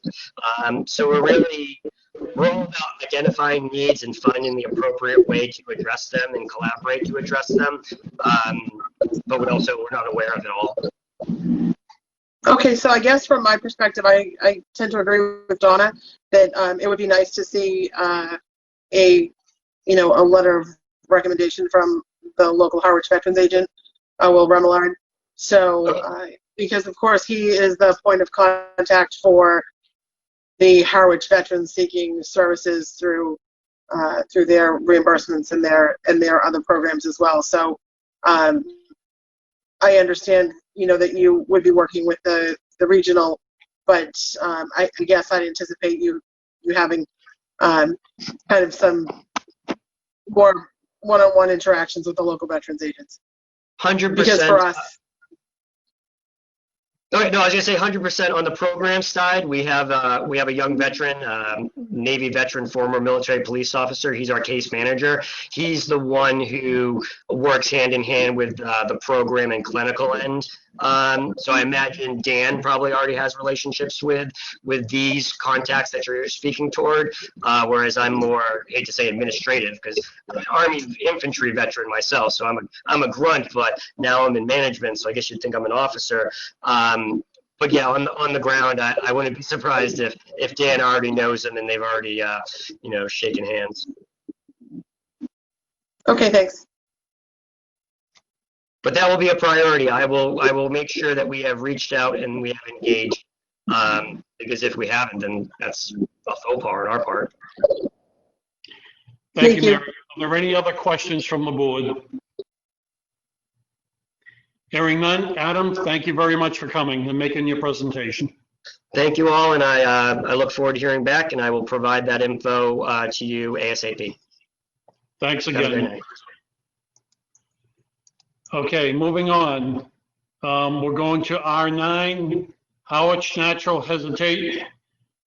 So we're all about identifying needs and finding the appropriate way to address them and collaborate to address them. But we're not aware of it all. Okay, so I guess from my perspective, I tend to agree with Donna that it would be nice to see a letter of recommendation from the local Harwich veterans agent, Will Remillard. So because of course he is the point of contact for the Harwich veterans seeking services through their reimbursements and their other programs as well. So I understand, that you would be working with the regional, but I guess I'd anticipate you having kind of some more one-on-one interactions with the local veterans agents. 100%. Because for us. Okay, no, I was gonna say 100% on the program side. We have a young veteran, Navy veteran, former military police officer. He's our case manager. He's the one who works hand in hand with the program and clinical end. So I imagine Dan probably already has relationships with these contacts that you're speaking toward, whereas I'm more, hate to say administrative, because I'm an Army infantry veteran myself, so I'm a grunt, but now I'm in management, so I guess you'd think I'm an officer. But yeah, on the ground, I wouldn't be surprised if Dan already knows them and they've already shaken hands. Okay, thanks. But that will be a priority. I will make sure that we have reached out and we have engaged, because if we haven't, then that's a faux pas on our part. Thank you, Mary. Are there any other questions from the board? Hearing none. Adam, thank you very much for coming and making your presentation. Thank you all, and I look forward to hearing back, and I will provide that info to you ASAP. Thanks Have a great again. night. Okay, moving on. We're going to R9, Harwich Natural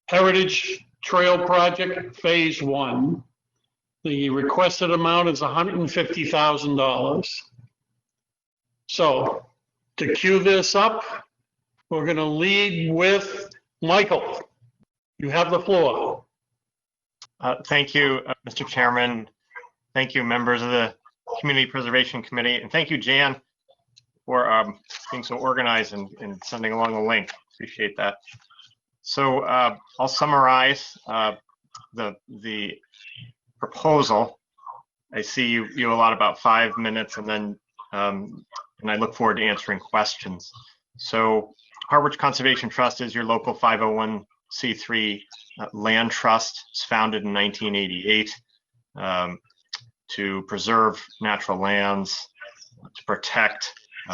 Heritage Trail Project, Phase 1. The requested amount is $150,000. So to cue this up, we're going to lead with Michael. You have the floor. Thank you, Mr. Chairman. Thank you, members of the Community Preservation Committee, and thank you, Jan, for being so organized and sending along the link. Appreciate that. So I'll summarize the proposal. I see you allot about 5 minutes, and then and I look forward to answering questions. So Harwich Conservation Trust is your local 501c3 land trust. It's founded in 1988 to preserve natural lands, to protect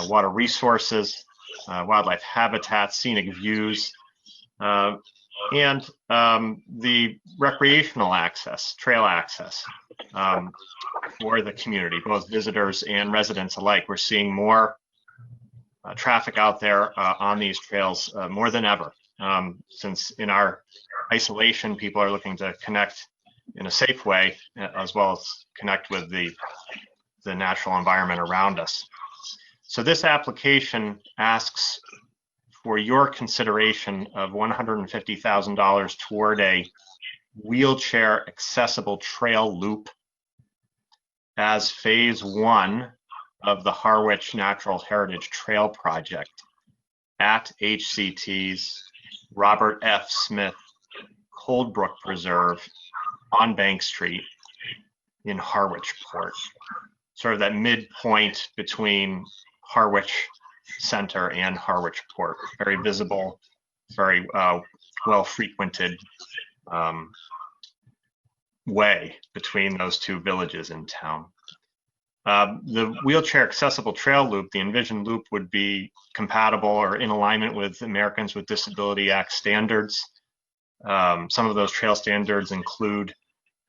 water resources, wildlife habitats, scenic views, and the recreational access, trail access for the community, both visitors and residents alike. We're seeing more traffic out there on these trails more than ever, since in our isolation, people are looking to connect in a safe way, as well as connect with the natural environment around us. So this application asks for your consideration of $150,000 toward a wheelchair accessible trail loop as phase 1 of the Harwich Natural Heritage Trail Project at HCT's Robert F. Smith Coldbrook Preserve on Bank Street in Harwich Port, sort of that midpoint between Harwich Center and Harwich Port. Very visible, very well frequented way between those two villages in town. The wheelchair accessible trail loop, the envisioned loop, would be compatible or in alignment with Americans with Disability Act standards. Some of those trail standards include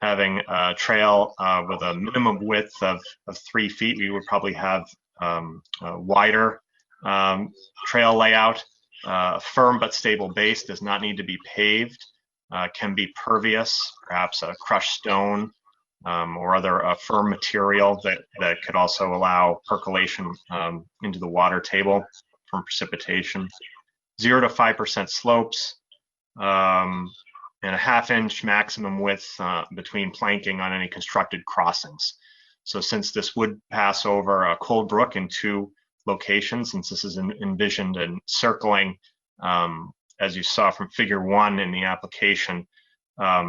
having a trail with a minimum width of 3 feet. We would probably have a wider trail layout. Firm but stable base, does not need to be paved, can be pervious, perhaps a crushed stone or other firm material that could also allow percolation into the water table from precipitation. 0 to 5% slopes, and a 1/2 inch maximum width between planking on any constructed crossings. So since this would pass over a Cold Brook in 2 locations, since this is envisioned and circling, as you saw from figure 1 in the application, a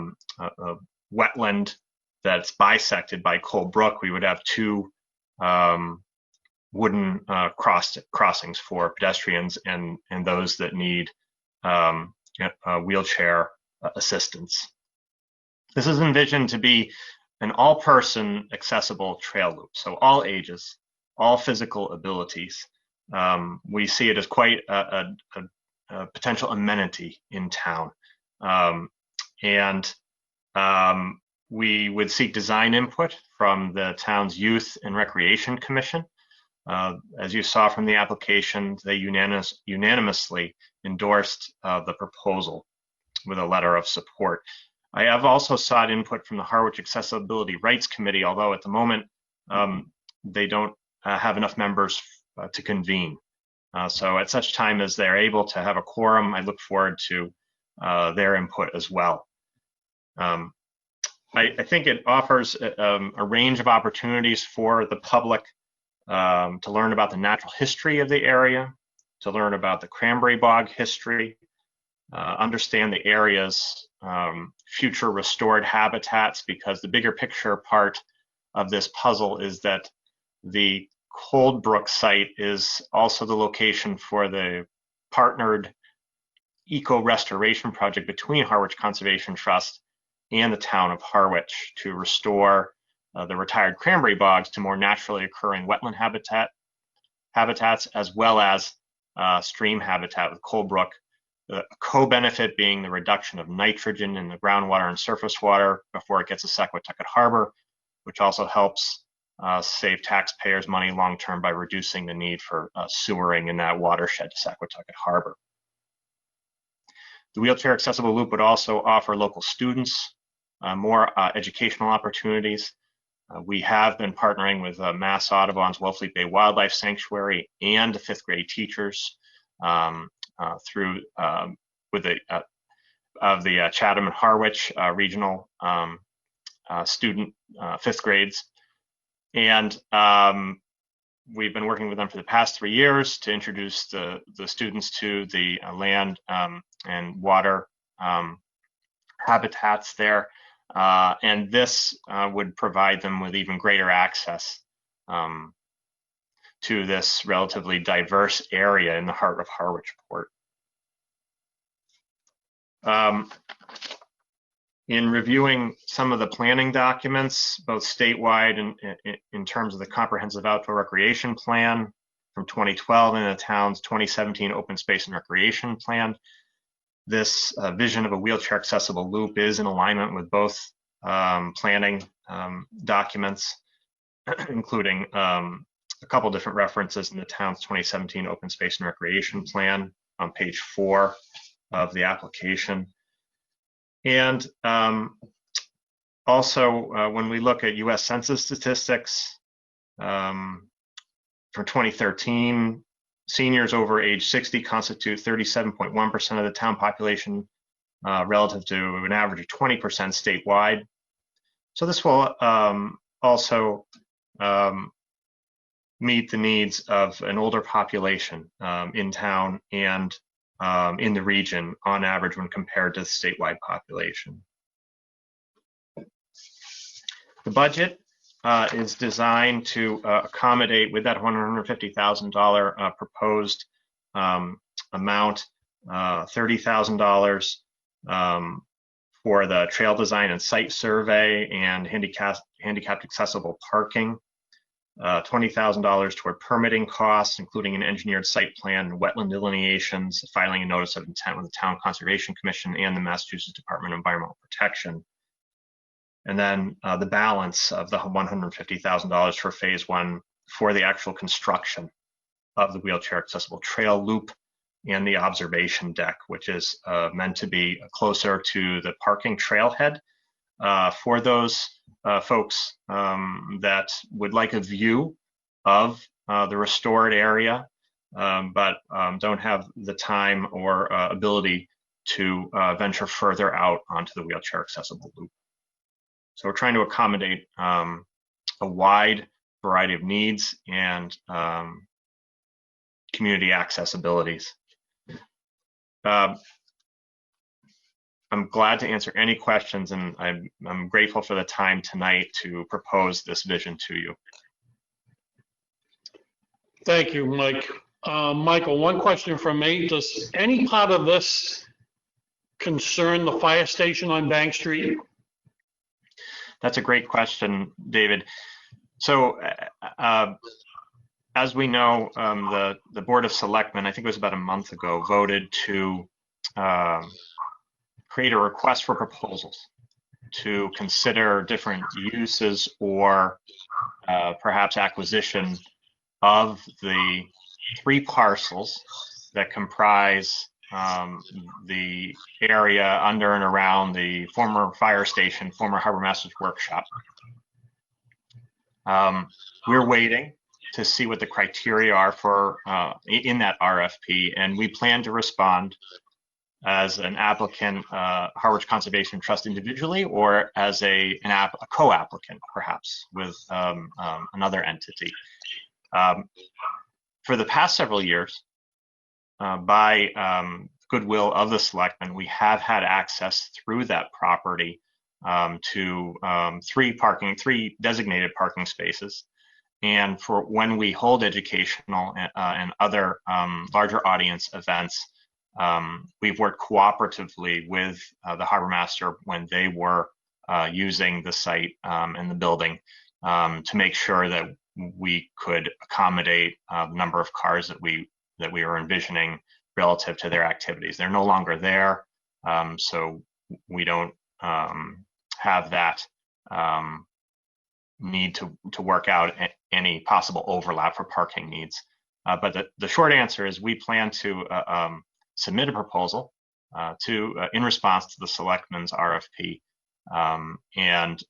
wetland that's bisected by Cold Brook, we would have 2 wooden crossings for pedestrians and those that need wheelchair assistance. This is envisioned to be an all-person accessible trail loop, so all ages, all physical abilities. We see it as quite a potential amenity in town. We would seek design input from the town's Youth and Recreation Commission. As you saw from the application, they unanimously endorsed the proposal with a letter of support. I have also sought input from the Harwich Accessibility Rights Committee, although at the moment they don't have enough members to convene. So at such time as they're able to have a quorum, I look forward to their input as well. I think it offers a range of opportunities for the public to learn about the natural history of the area, to learn about the cranberry bog history, understand the area's future restored habitats, because the bigger picture part of this puzzle is that the Cold Brook site is also the location for the partnered eco restoration project between Harwich Conservation Trust and the town of Harwich to restore the retired cranberry bogs to more naturally occurring wetland habitats, as well as stream habitat with Cold Brook. The co-benefit being the reduction of nitrogen in the groundwater and surface water before it gets to Sequatucket Harbor, which also helps save taxpayers money long-term by reducing the need for sewering in that watershed to Sequatucket Harbor. The wheelchair accessible loop would also offer local students more educational opportunities. We have been partnering with Mass Audubon's Wellfleet Bay Wildlife Sanctuary and the 5th grade teachers through with the Chatham and Harwich regional student 5th grades. And we've been working with them for the past 3 years to introduce the students to the land water habitats there. And this would provide them with even greater access to this relatively diverse area in the heart of Harwich Port. In reviewing some of the planning documents, both statewide and in terms of the Comprehensive Outdoor Recreation Plan from 2012 and the town's 2017 Open Space and Recreation Plan, this vision of a wheelchair accessible loop is in alignment with both planning documents, including a couple different references in the town's 2017 Open Space and Recreation Plan on page 4 of the application. And also, when we look at U.S. Census statistics from 2013, seniors over age 60 constitute 37.1% of the town population relative to an average of 20% statewide. So this will also meet the needs of an older population in town and in the region on average when compared to the statewide population. The budget is designed to accommodate with that $150,000 proposed amount, $30,000 for the trail design and site survey and handicapped accessible parking, $20,000 toward permitting costs, including an engineered site plan, wetland delineations, filing a notice of intent with the Town Conservation Commission and the Massachusetts Department of Environmental Protection. And then the balance of the $150,000 for phase 1 for the actual construction of the wheelchair accessible trail loop and the observation deck, which is meant to be closer to the parking trailhead for those folks that would like a view of the restored area, but don't have the time or ability to venture further out onto the wheelchair accessible loop. So we're trying to accommodate a wide variety of needs and community accessibilities. I'm glad to answer any questions, and I'm grateful for the time tonight to propose this vision to you. Thank you, Mike. Michael, one question from me. Does any part of this concern the fire station on Bank Street? That's a great question, David. So as we know, the Board of Selectmen, I think it was about a month ago, voted to create a request for proposals to consider different uses or perhaps acquisition of the 3 parcels that comprise the area under and around the former fire station, former Harbor Master's Workshop. We're waiting to see what the criteria are for in that RFP, and we plan to respond as an applicant, Harwich Conservation Trust individually, or as a co-applicant, perhaps, with another entity. For the past several years, by goodwill of the selectmen, we have had access through that property to 3 designated parking spaces. And for when we hold educational and other larger audience events, we've worked cooperatively with the Harbor Master when they were using the site and the building to make sure that we could accommodate the number of cars that we were envisioning relative to their activities. They're no longer there, so we don't have that need to work out any possible overlap for parking needs. But the short answer is we plan to submit a proposal in response to the Selectmen's RFP and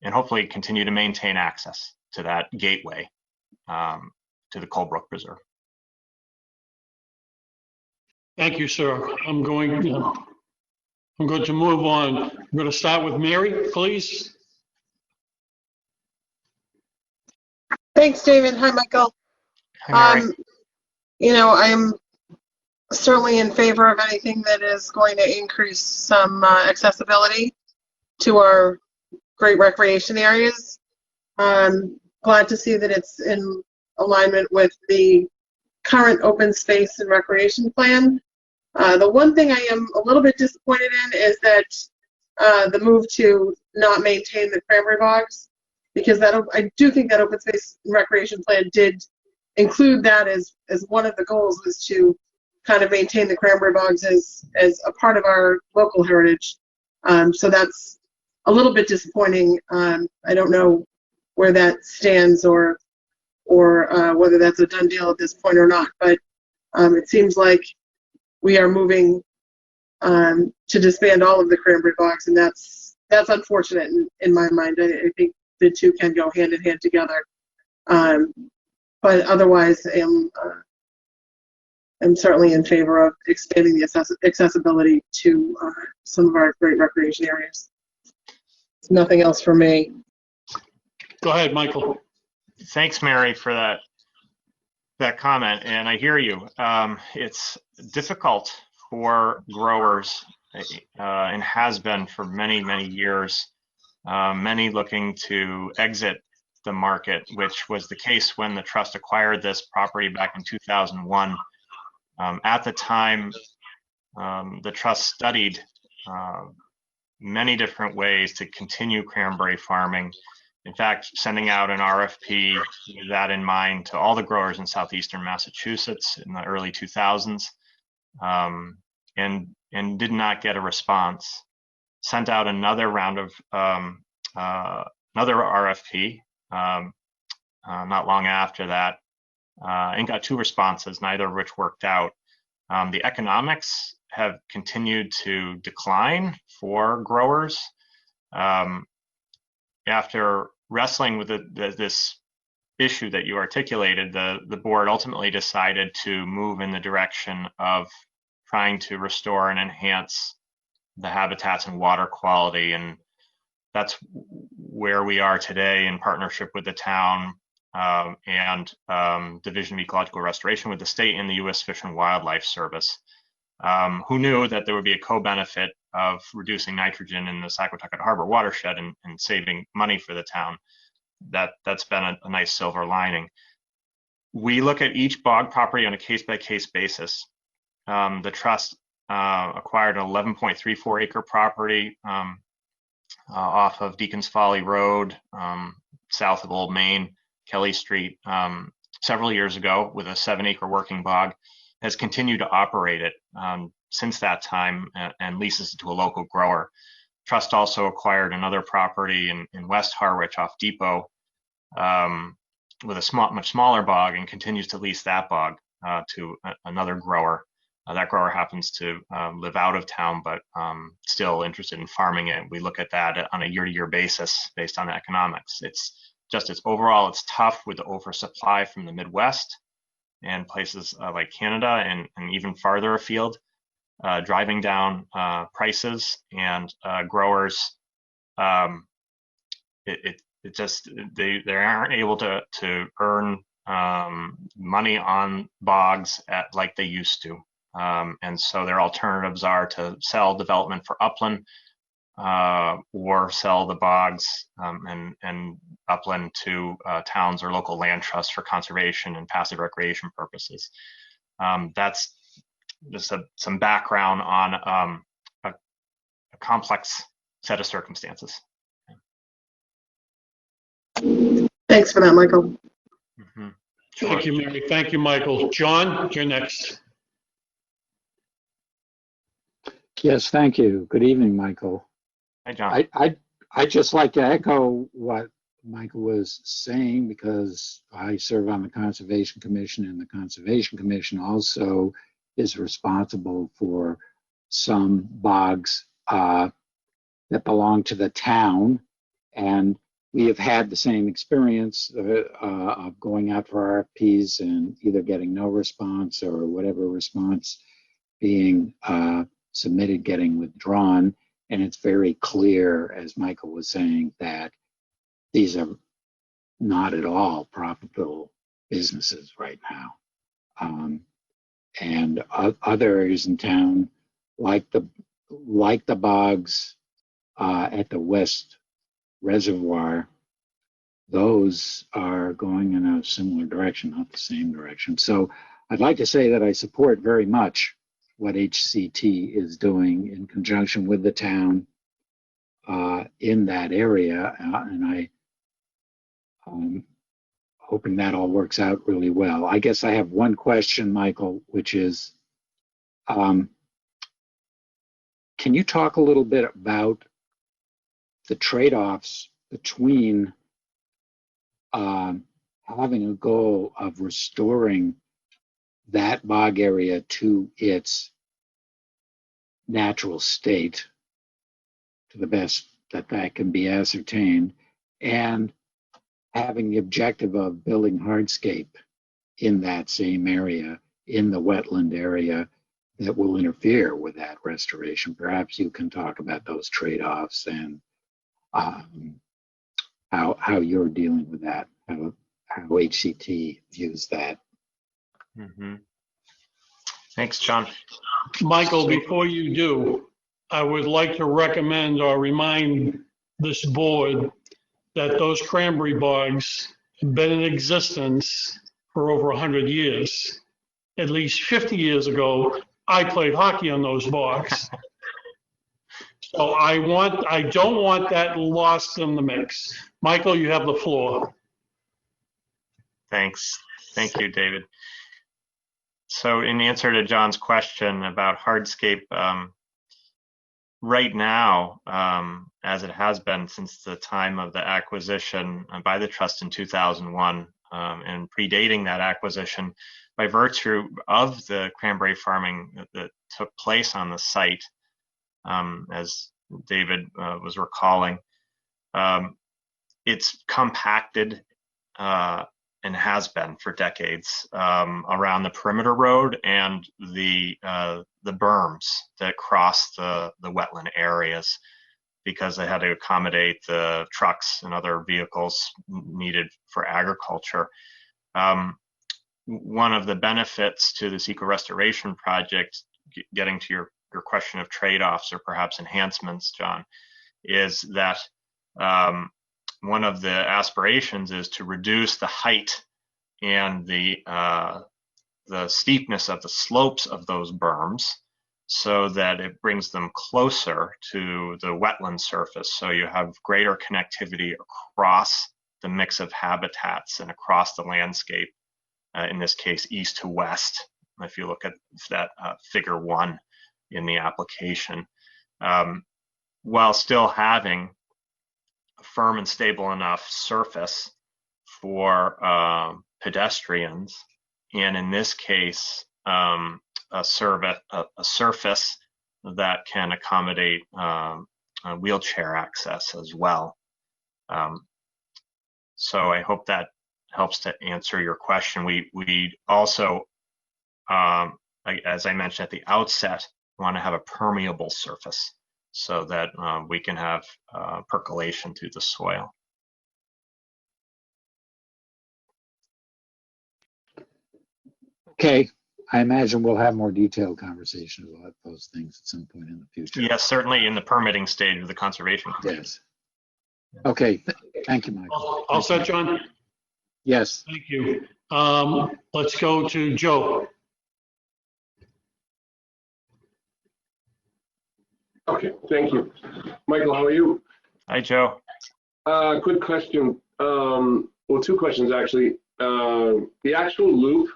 hopefully continue to maintain access to that gateway to the Colebrook Preserve. Thank you, sir. I'm going to move on. I'm going to start with Mary, please. Thanks, David. Hi, Michael. Hi, Mary. You know, I'm certainly in favor of anything that is going to increase some accessibility to our great recreation areas. Glad to see that it's in alignment with the current open space and recreation plan. The one thing I am a little bit disappointed in is that the move to not maintain the cranberry bogs, because I do think that open space and recreation plan did include that as one of the goals, was to kind of maintain the cranberry bogs as a part of our local heritage. So that's a little bit disappointing. I don't know where that stands or whether that's a done deal at this point or not, but it seems like we are moving to disband all of the cranberry bogs, and that's unfortunate in my mind. I think the two can go hand in hand together. But otherwise, I'm certainly in favor of expanding the accessibility to some of our great recreation areas. Nothing else for me. Go ahead, Michael. Thanks, Mary, for that comment, and I hear you. It's difficult for growers and has been for many, many years, many looking to exit the market, which was the case when the trust acquired this property back in 2001. At the time, the trust studied many different ways to continue cranberry farming. In fact, sending out an RFP with that in mind to all the growers in southeastern Massachusetts in the early 2000s, and did not get a response. Sent out another round of another RFP not long after that, and got 2 responses, neither of which worked out. The economics have continued to decline for growers. After wrestling with this issue that you articulated, the board ultimately decided to move in the direction of trying to restore and enhance the habitats and water quality, and that's where we are today in partnership with the town and Division of Ecological Restoration with the state and the U.S. Fish and Wildlife Service. Who knew that there would be a co-benefit of reducing nitrogen in the Saquotucket Harbor watershed and saving money for the town? That's been a nice silver lining. We look at each bog property on a case-by-case basis. The trust acquired an 11.34 acre property off of Deacons Folly Road, south of Old Main, Kelly Street, several years ago with a 7 acre working bog, has continued to operate it since that time and leases it to a local grower. Trust also acquired another property in West Harwich off Depot with a much smaller bog, and continues to lease that bog to another grower. That grower happens to live out of town, but still interested in farming it. We look at that on a year-to-year basis based on the economics. It's overall, it's tough with the oversupply from the Midwest and places like Canada and even farther afield, driving down prices, and growers, they aren't able to earn money on bogs like they used to. And so their alternatives are to sell development for upland, or sell the bogs and upland to towns or local land trusts for conservation and passive recreation purposes. That's just some background on a complex set of circumstances. Thanks for that, Michael. Mm-hmm. Thank you, Mary. Thank you, Michael. John, you're next. Yes, thank you. Good evening, Michael. Hi, John. I'd just like to echo what Michael was saying, because I serve on the Conservation Commission, and the Conservation Commission also is responsible for some bogs that belong to the town. And we have had the same experience of going out for RFPs and either getting no response, or whatever response being submitted getting withdrawn. And it's very clear, as Michael was saying, that these are not at all profitable businesses right now. and other areas in town, like the bogs at the West Reservoir, those are going in a similar direction, not the same direction. So I'd like to say that I support very much what HCT is doing in conjunction with the town in that area, and I'm hoping that all works out really well. I guess I have one question, Michael, which is, can you talk a little bit about the trade-offs between having a goal of restoring that bog area to its natural state, to the best that that can be ascertained, and having the objective of building hardscape in that same area, in the wetland area, that will interfere with that restoration? Perhaps you can talk about those trade-offs and how you're dealing with that, how HCT views that. Mm-hmm. Thanks, John. Michael, before you do, I would like to recommend or remind this board that those cranberry bogs have been in existence for over 100 years. At least 50 years ago, I played hockey on those bogs. So I don't want that lost in the mix. Michael, you have the floor. Thanks. Thank you, David. So in answer to John's question about hardscape, right now, as it has been since the time of the acquisition by the trust in 2001, and predating that acquisition, by virtue of the cranberry farming that took place on the site, as David was recalling, it's compacted and has been for decades around the perimeter road and the berms that cross the wetland areas, because they had to accommodate the trucks and other vehicles needed for agriculture. One of the benefits to this eco restoration project, getting to your question of trade-offs or perhaps enhancements, John, is that one of the aspirations is to reduce the height and the steepness of the slopes of those berms so that it brings them closer to the wetland surface. So you have greater connectivity across the mix of habitats and across the landscape, in this case, east to west, if you look at that figure 1 in the application, while still having a firm and stable enough surface for pedestrians, and in this case, a surface that can accommodate wheelchair access as well. So I hope that helps to answer your question. We also, as I mentioned at the outset, want to have a permeable surface so that we can have percolation through the soil. Okay, I imagine we'll have more detailed conversations about those things at some point in the future. Yes, certainly in the permitting stage of the conservation. Yes. Okay, thank you, Michael. All set, John? Yes. Thank you. Let's go to Joe. Okay, thank you. Michael, how are you? Hi, Joe. Quick question. Well, 2 questions actually. The actual loop,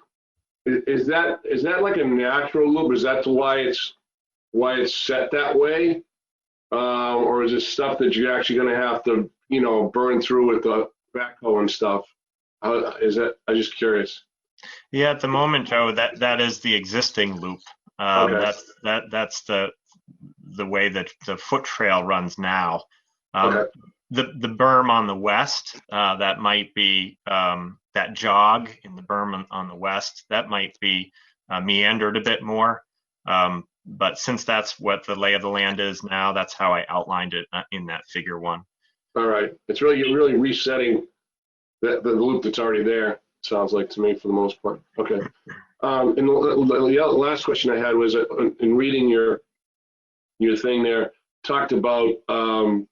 is that like a natural loop? Is that why it's set that way? Or is it stuff that you're actually going to have to, burn through with the backhoe and stuff? Is that? I'm just curious. Yeah, at the moment, Joe, that is the existing loop. Okay. That's the way that the foot trail runs now. Okay. The berm on the west, that might be that jog in the berm on the west, that might be meandered a bit more. But since that's what the lay of the land is now, that's how I outlined it in that figure 1. All right. It's really resetting the loop that's already there, sounds like to me, for the most part. Okay. And the last question I had was in reading your thing there, talked about the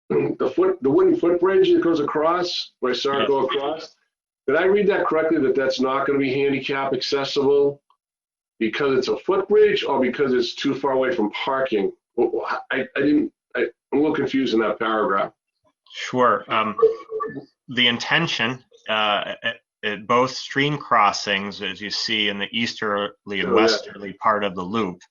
wooden footbridge that goes across, where I saw it go across. Did I read that correctly, that that's not going to be handicap accessible because it's a footbridge or because it's too far away from parking? I'm a little confused in that paragraph. Sure. The intention at both stream crossings, as you see in the easterly and westerly part of the loop,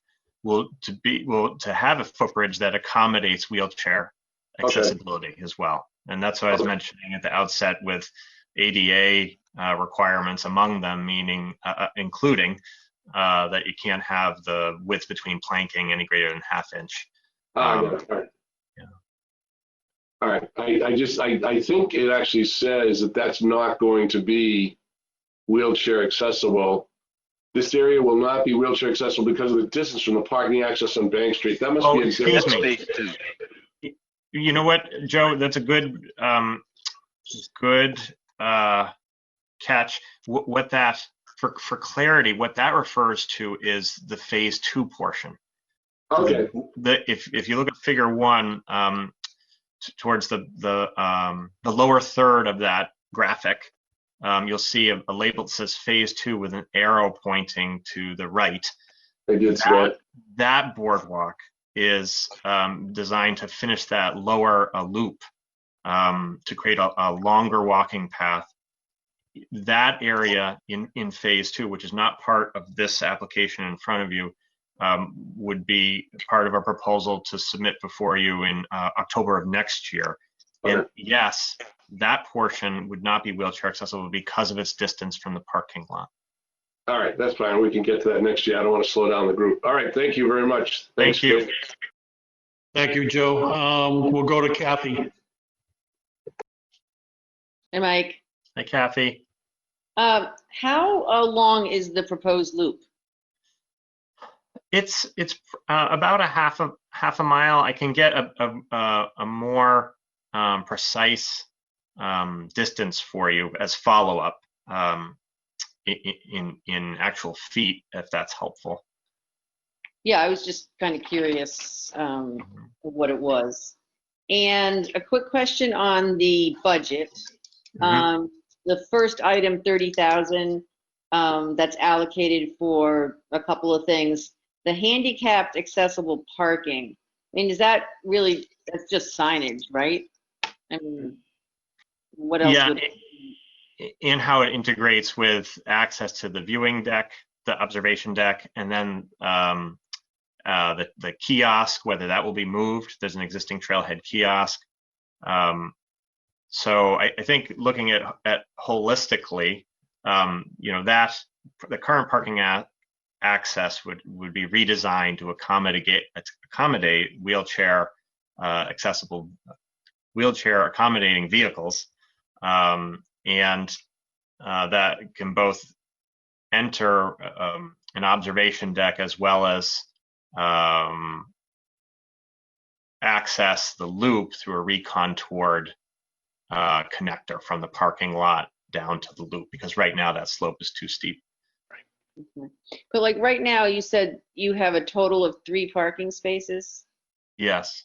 will to have a footbridge that accommodates wheelchair accessibility as well. And that's what I was mentioning at the outset with ADA requirements among them, meaning Oh, including that you can't have the width between planking any greater than ½ inch. all right. All right. I think it actually says that that's not going to be wheelchair accessible. This area will not be wheelchair accessible because of the distance from the parking access on Bank Street. That must be a excuse difference. me. You know what, Joe? That's a good catch. What that, for clarity, what that refers to is the phase 2 portion. Okay. If you look at figure 1, towards the lower third of that graphic, you'll see a label that says phase 2 with an arrow pointing to the right. I did see that. That boardwalk is designed to finish that lower loop to create a longer walking path. That area in phase 2, which is not part of this application in front of you, would be part of our proposal to submit before you in October of next year. And yes, that portion would not be wheelchair accessible because of its distance from the parking lot. All right, that's fine. We can get to that next year. I don't want to slow down the group. All right, thank you very much. Thank you. Dave. Thank you, Joe. We'll go to Kathy. Hey, Mike. Hi, Kathy. How long is the proposed loop? It's about a half a mile. I can get a more precise distance for you as follow-up in actual feet, if that's helpful. Yeah, I was just kind of curious what it was. And a quick question on the budget. The first item, 30,000, that's allocated for a couple of things. The handicapped accessible parking. I mean, is that really, that's just signage, right? I mean, what else would it? And how it integrates with access to the viewing deck, the observation deck, and then the kiosk, whether that will be moved. There's an existing trailhead kiosk. So I think looking at holistically, that the current parking access would be redesigned to accommodate wheelchair accommodating vehicles, and that can both enter an observation deck as well as access the loop through a recontoured connector from the parking lot down to the loop, because right now that slope is too steep. Okay. But like right now, you said you have a total of 3 parking spaces? Yes.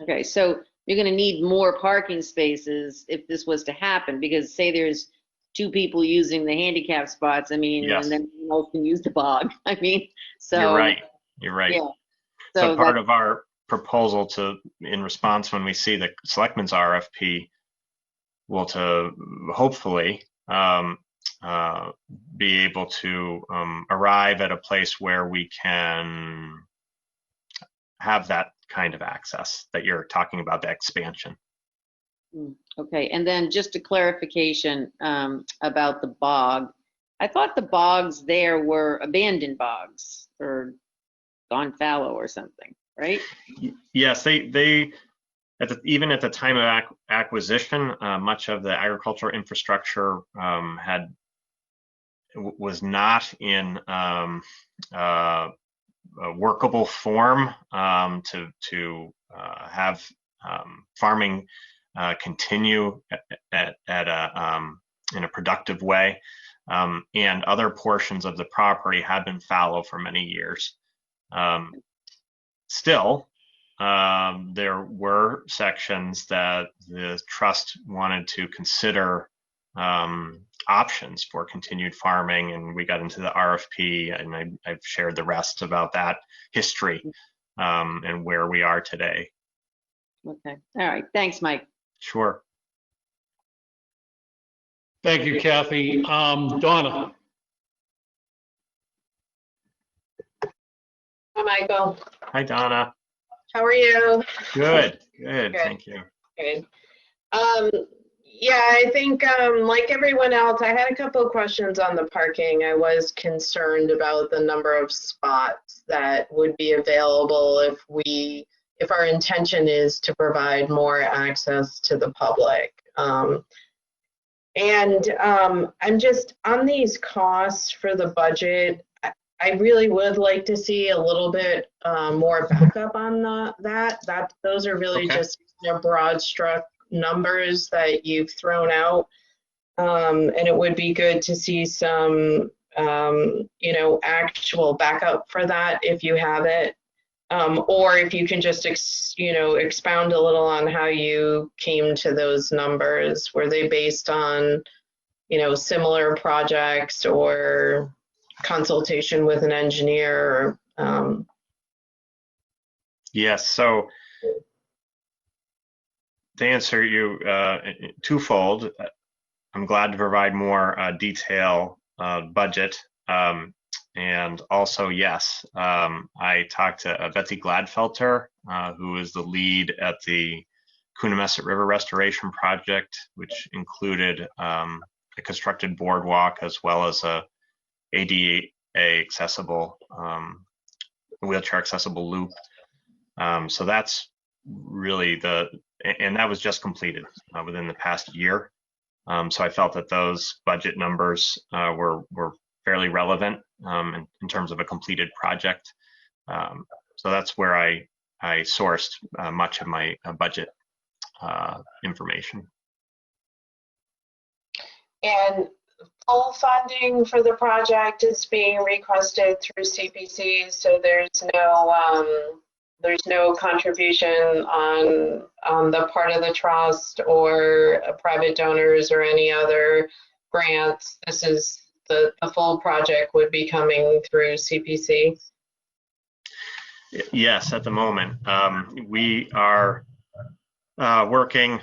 Okay, so you're going to need more parking spaces if this was to happen, because say there's 2 people using the handicap spots, I mean, Yes. and then no one else can use the bog. I mean, so. You're right. Yeah. So part of our proposal in response when we see the Selectmen's RFP, will to hopefully be able to arrive at a place where we can have that kind of access that you're talking about, the expansion. Okay, and then just a clarification about the bog. I thought the bogs there were abandoned bogs or gone fallow or something, right? Yes, they even at the time of acquisition, much of the agricultural infrastructure was not in a workable form to have farming continue in a productive way. and other portions of the property have been fallow for many years. Still, there were sections that the trust wanted to consider options for continued farming, and we got into the RFP, and I've shared the rest about that history and where we are today. Okay. All right. Thanks, Mike. Sure. Thank you, Kathy. Donna? Hi, Michael. Hi, Donna. How are you? Good, good. Good. Thank you. Good. Yeah, I think like everyone else, I had a couple of questions on the parking. I was concerned about the number of spots that would be available if our intention is to provide more access to the public. I'm just on these costs for the budget. I really would like to see a little bit more backup on that. Those are really Okay. just broad stroke numbers that you've thrown out, and it would be good to see some actual backup for that if you have it, or if you can just expound a little on how you came to those numbers. Were they based on similar projects or consultation with an engineer? Yes, so to answer you twofold, I'm glad to provide more detail budget. And also, yes, I talked to Betsy Gladfelter, who is the lead at the Coonamessett River Restoration Project, which included a constructed boardwalk as well as a ADA accessible, wheelchair accessible loop. So that's really and that was just completed within the past year. So I felt that those budget numbers were fairly relevant in terms of a completed project. So that's where I sourced much of my budget information. And full funding for the project is being requested through CPC, so there's no contribution on the part of the trust or private donors or any other grants. This is the full project would be coming through CPC. Yes, at the moment. We are working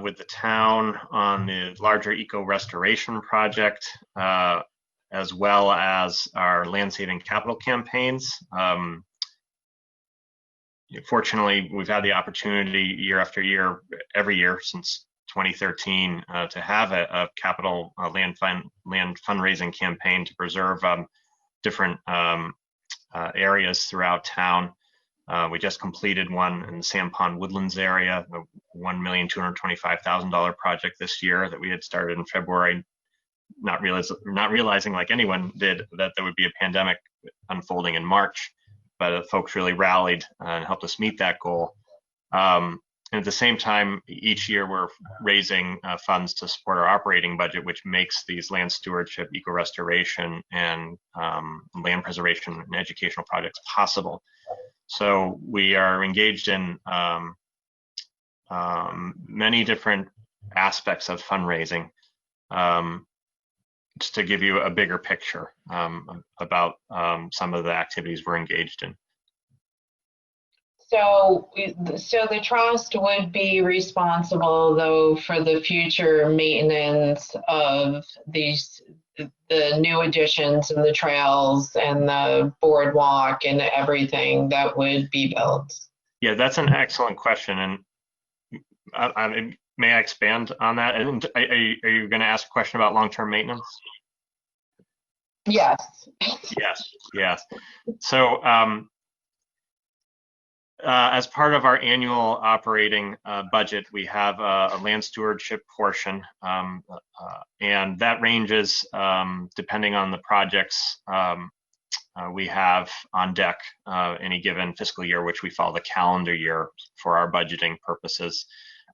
with the town on the larger eco restoration project, as well as our land saving capital campaigns. Fortunately, we've had the opportunity year after year, every year since 2013, to have a capital land fundraising campaign to preserve different areas throughout town. We just completed one in the Sam Pond Woodlands area, a $1,225,000 project this year that we had started in February, not realizing like anyone did that there would be a pandemic unfolding in March, but folks really rallied and helped us meet that goal. And at the same time, each year we're raising funds to support our operating budget, which makes these land stewardship, eco-restoration, and land preservation and educational projects possible. So we are engaged in many different aspects of fundraising, just to give you a bigger picture about some of the activities we're engaged in. So the trust would be responsible, though, for the future maintenance of the new additions and the trails and the boardwalk and everything that would be built. Yeah, that's an excellent question, and may I expand on that? And are you going to ask a question about long-term maintenance? Yes. Yes. So as part of our annual operating budget, we have a land stewardship portion, and that ranges depending on the projects we have on deck any given fiscal year, which we follow the calendar year for our budgeting purposes.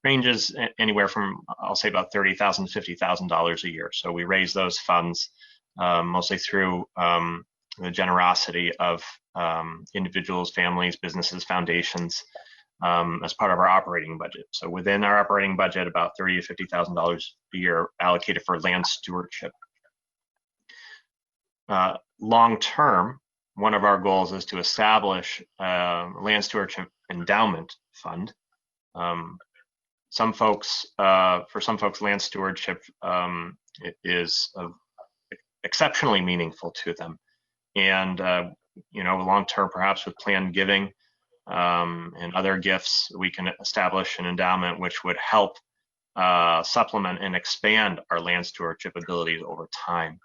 ranges anywhere from, I'll say, about $30,000 to $50,000 a year. So we raise those funds mostly through the generosity of individuals, families, businesses, foundations, as part of our operating budget. So within our operating budget, about $30,000 to $50,000 a year allocated for land stewardship. Long term, one of our goals is to establish a land stewardship endowment fund. For some folks, land stewardship is exceptionally meaningful to them. And, long term, perhaps with planned giving and other gifts, we can establish an endowment which would help supplement and expand our land stewardship abilities over time.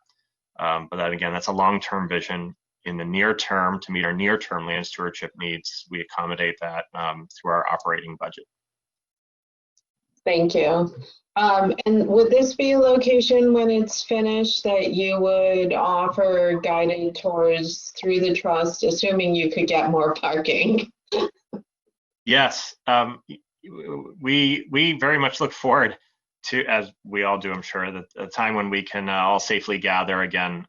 But that, again, that's a long-term vision. In the near term, to meet our near-term land stewardship needs, we accommodate that through our operating budget. Thank you. And would this be a location when it's finished that you would offer guided tours through the trust, assuming you could get more parking? Yes, we very much look forward to, as we all do, I'm sure, the time when we can all safely gather again.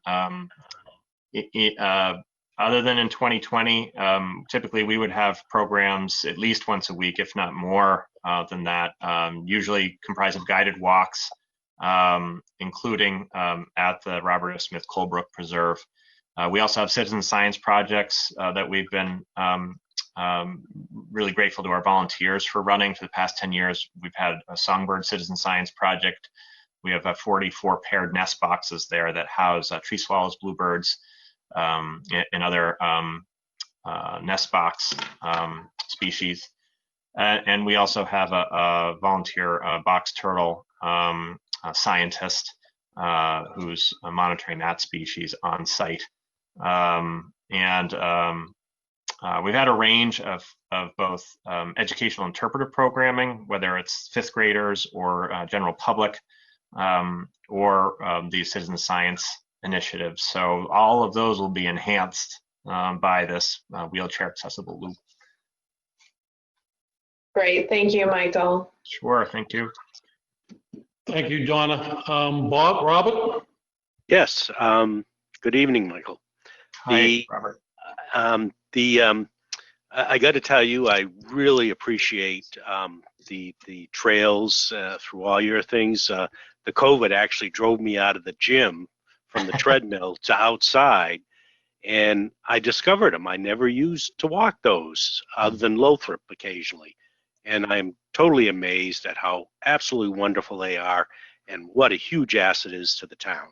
Other than in 2020, typically we would have programs at least once a week, if not more than that, usually comprised of guided walks, including at the Robert F. Smith Colebrook Preserve. We also have citizen science projects that we've been really grateful to our volunteers for running for the past 10 years. We've had a Songbird Citizen Science Project. We have 44 paired nest boxes there that house tree swallows, bluebirds, and other nest box species. And we also have a volunteer box turtle scientist who's monitoring that species on site. We've had a range of both educational interpretive programming, whether it's fifth graders or general public, or these citizen science initiatives. So all of those will be enhanced by this wheelchair accessible loop. Great, thank you, Michael. Sure, thank you. Thank you, Donna. Robert? Yes, good evening, Michael. Hi, Robert. I got to tell you, I really appreciate the trails through all your things. The COVID actually drove me out of the gym from the treadmill to outside, and I discovered them. I never used to walk those other than Lothrop occasionally, and I'm totally amazed at how absolutely wonderful they are and what a huge asset is to the town.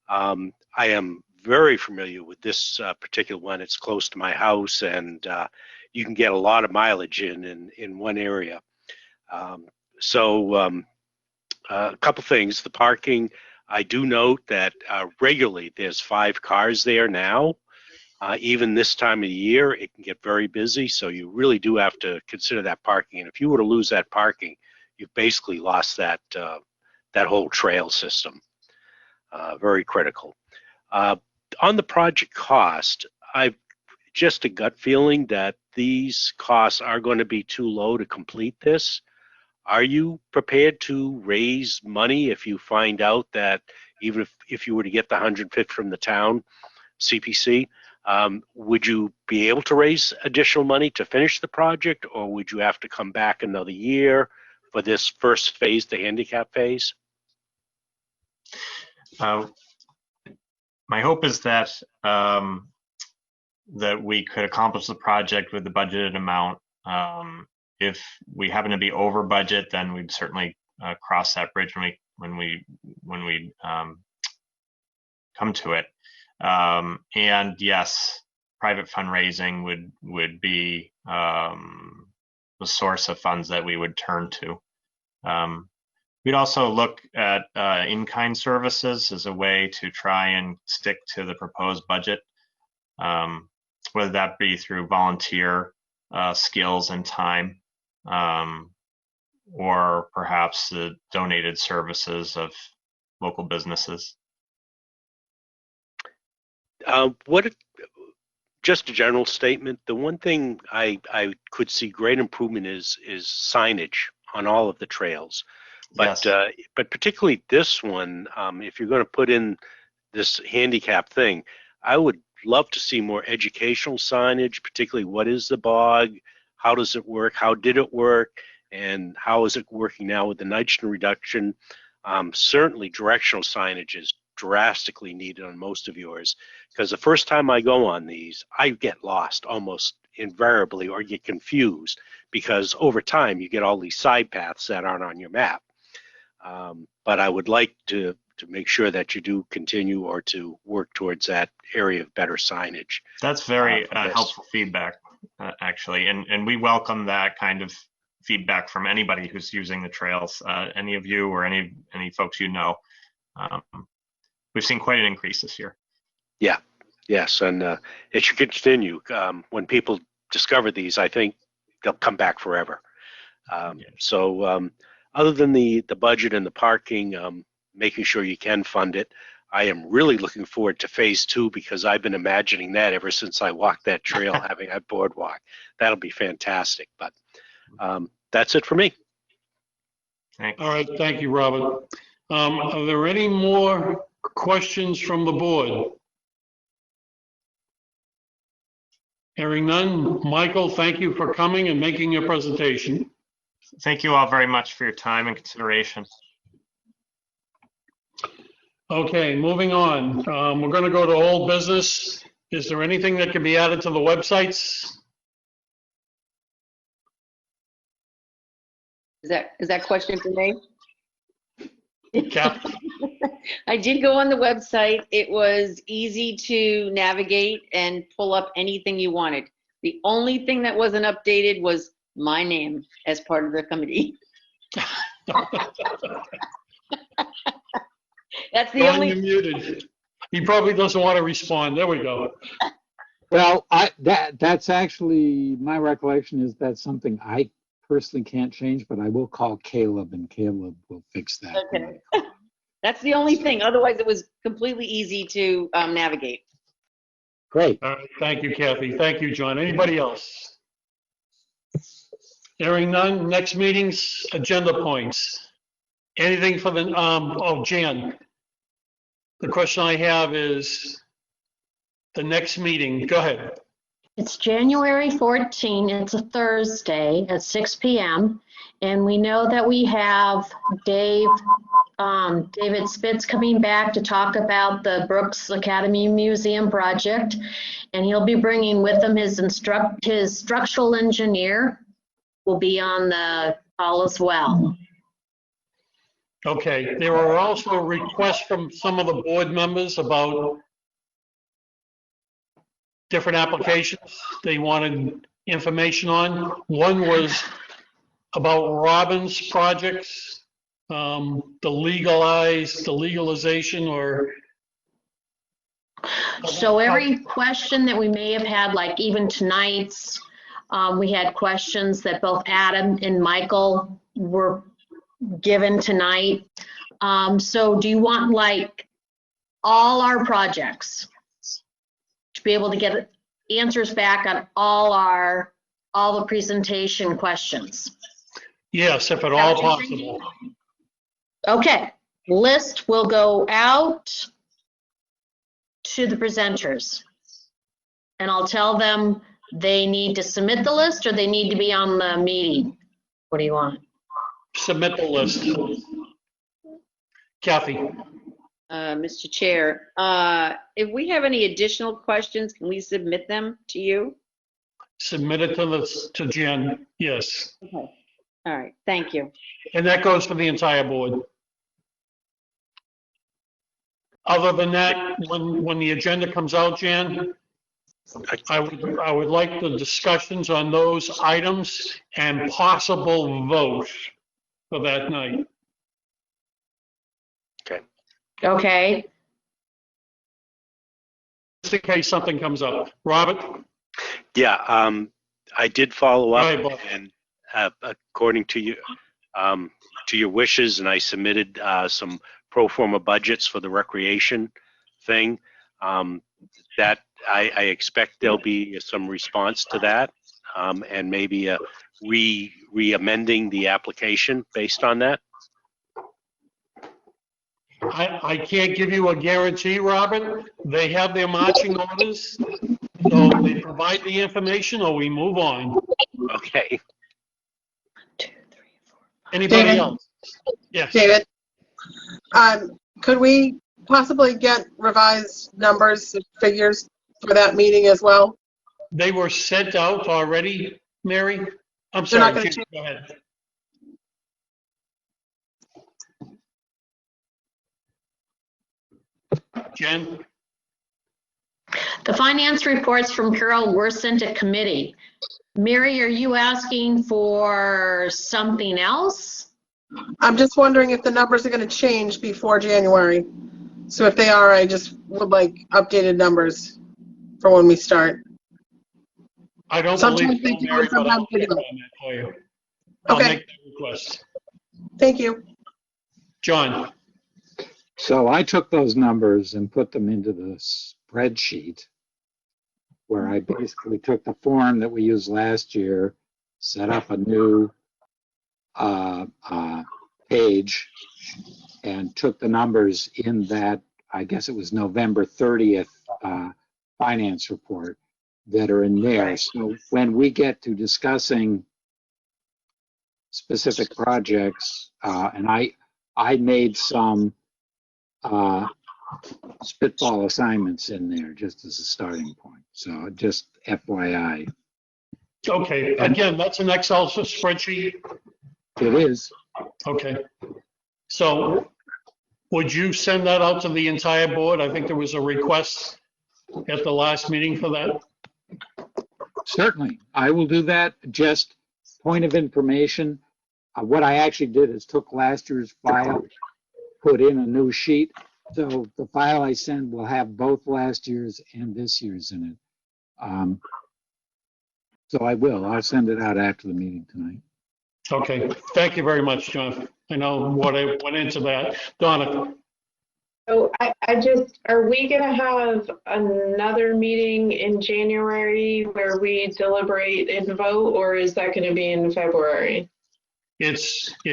I am very familiar with this particular one. It's close to my house, and you can get a lot of mileage in one area. A couple things. The parking, I do note that regularly there's 5 cars there now. Even this time of the year, it can get very busy, so you really do have to consider that parking. And if you were to lose that parking, you've basically lost that whole trail system. Very critical. On the project cost, I've just a gut feeling that these costs are going to be too low to complete this. Are you prepared to raise money if you find out that even if you were to get the 150 from the town CPC, would you be able to raise additional money to finish the project, or would you have to come back another year for this first phase, the handicap phase? My hope is that that we could accomplish the project with the budgeted amount. If we happen to be over budget, then we'd certainly cross that bridge when we come to it. And yes, private fundraising would be the source of funds that we would turn to. We'd also look at in-kind services as a way to try and stick to the proposed budget, whether that be through volunteer skills and time, or perhaps the donated services of local businesses. Just a general statement, the one thing I could see great improvement is signage on all of the trails. But Yes. but particularly this one, if you're going to put in this handicap thing, I would love to see more educational signage, particularly what is the bog, how does it work, how did it work, and how is it working now with the nitrogen reduction. Certainly directional signage is drastically needed on most of yours, because the first time I go on these, I get lost almost invariably or get confused, because over time you get all these side paths that aren't on your map. But I would like to make sure that you do continue or to work towards that area of better signage. That's very for this. helpful feedback, actually, and we welcome that kind of feedback from anybody who's using the trails, any of you or any folks you know. We've seen quite an increase this year. Yeah, yes, and it should continue. When people discover these, I think they'll come back forever. So other than the budget and the parking, making sure you can fund it, I am really looking forward to phase 2, because I've been imagining that ever since I walked that trail, having that boardwalk. That'll be fantastic. But that's it for me. Thanks. All right, thank you, Robert. Are there any more questions from the board? Hearing none. Michael, thank you for coming and making your presentation. Thank you all very much for your time and consideration. Okay, moving on. We're going to go to old business. Is there anything that can be added to the websites? Is that question for me? Cap? I did go on the website. It was easy to navigate and pull up anything you wanted. The only thing that wasn't updated was my name as part of the committee. That's the You're only. muted. He probably doesn't want to respond. There we go. Well, that's actually, my recollection is that's something I personally can't change, but I will call Caleb and Caleb will fix that. Okay. That's the only thing. Otherwise, it was completely easy to navigate. Great. All right, thank you, Kathy. Thank you, John. Anybody else? Hearing none. Next meeting's agenda points. Anything for the, Jan. The question I have is the next meeting. Go ahead. It's January 14. It's a Thursday at 6 p.m. And we know that we have David Spitz coming back to talk about the Brooks Academy Museum project. And he'll be bringing with him his structural engineer will be on the call as well. Okay, there were also requests from some of the board members about different applications they wanted information on. One was about Robin's projects, the legalization or. So every question that we may have had, like even tonight's, we had questions that both Adam and Michael were given tonight. So do you want like all our projects to be able to get answers back on all the presentation questions? Yes, if at all possible. Okay, list will go out to the presenters. And I'll tell them they need to submit the list or they need to be on the meeting. What do you want? Submit the list. Kathy? Mr. Chair, if we have any additional questions, can we submit them to you? Submit it to Jen, yes. Okay. All right, thank you. And that goes for the entire board. Other than that, when the agenda comes out, Jan, I would like the discussions on those items and possible vote for that night. Okay, Just in case something comes up. Robert? Yeah, I did follow All up, right, Bob. and according to your wishes, and I submitted some pro forma budgets for the recreation thing. That I expect there'll be some response to that, and maybe a re-amending the application based on that? I can't give you a guarantee, Robert. They have their marching orders. So they provide the information or we move on. Okay. Anybody David? else? Yes. David, could we possibly get revised numbers, figures for that meeting as well? They were sent out already, Mary? I'm They're not sorry, gonna Jim, go ahead. Jen? The finance reports from Carol were sent to committee. Mary, are you asking for something else? I'm just wondering if the numbers are going to change before January. So if they are, I just would like updated numbers for when we start. I don't Sometimes believe they so, do, Mary, and but I'll sometimes they check on don't. that for you. I'll Okay. make that request. Thank you. John? So I took those numbers and put them into the spreadsheet where I basically took the form that we used last year, set up a new page, and took the numbers in that, I guess it was November 30th finance report that are in there. So when we get to discussing specific projects, and I made some spitball assignments in there just as a starting point. So just FYI. Okay, again, that's an Excel spreadsheet? It is. Okay. So would you send that out to the entire board? I think there was a request at the last meeting for that. Certainly. I will do that. Just point of information. What I actually did is took last year's file, put in a new sheet. So the file I send will have both last year's and this year's in it. So I will. I'll send it out after the meeting tonight. Okay, thank you very much, John. I know what I went into that. Donna? So I just, are we gonna have another meeting in January where we deliberate and vote, or is that gonna be in February? It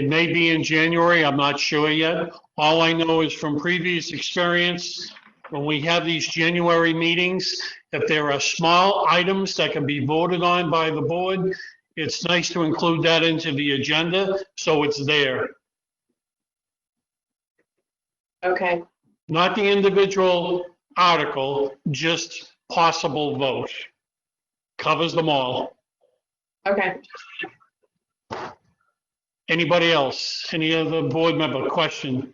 may be in January, I'm not sure yet. All I know is from previous experience, when we have these January meetings, if there are small items that can be voted on by the board, it's nice to include that into the agenda, so it's there. Okay, Not the individual article, just possible vote. Covers them all. okay. Anybody else? Any other board member question?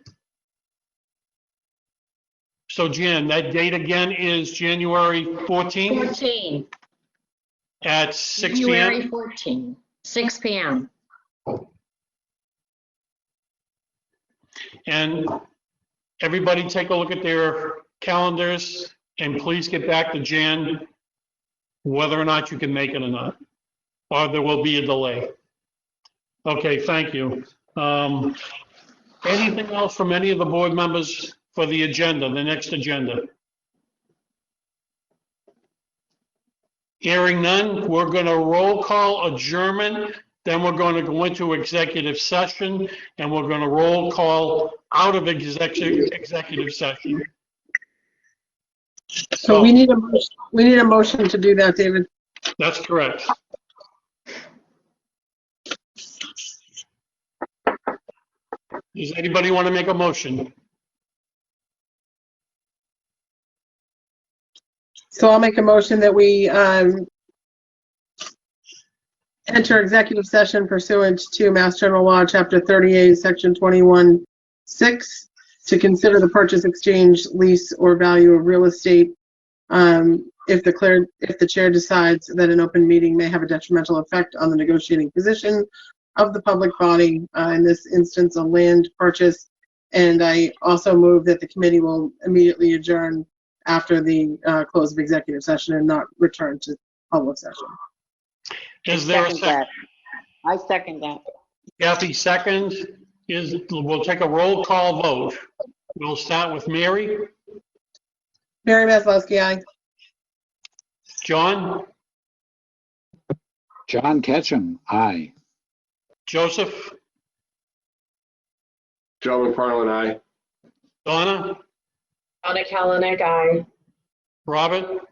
So Jan, that date again is January 14th 14, at 6 January PM? 14, 6 PM. And everybody take a look at their calendars and please get back to Jan whether or not you can make it or not, or there will be a delay. Okay, thank you. Anything else from any of the board members for the agenda, the next agenda? Hearing none, we're going to roll call adjournment, then we're going to go into executive session, and we're going to roll call out of executive session. So we need a motion to do that, David. That's correct. Does anybody want to make a motion? So I'll make a motion that we enter executive session pursuant to Mass General Law, Chapter 38, Section 21(6), to consider the purchase, exchange, lease, or value of real estate if the chair decides that an open meeting may have a detrimental effect on the negotiating position of the public body, in this instance, a land purchase. And I also move that the committee will immediately adjourn after the close of executive session and not return to public session. Is there a Second second? that. I second that. Kathy seconds. We'll take a roll call vote. We'll start with Mary. Mary Maslowski, aye. John? John Ketchum, aye. Joseph, Joe McFarland, aye. Donna, Donna Kalanick, aye. Robert,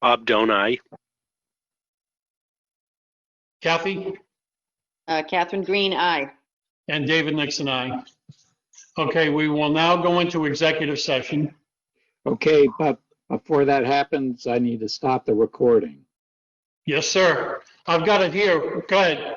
Bob Donai. Kathy, Catherine Green, aye. and David Nixon, aye. Okay, we will now go into executive session. Okay, but before that happens, I need to stop the recording. Yes, sir. I've got it here. Go ahead.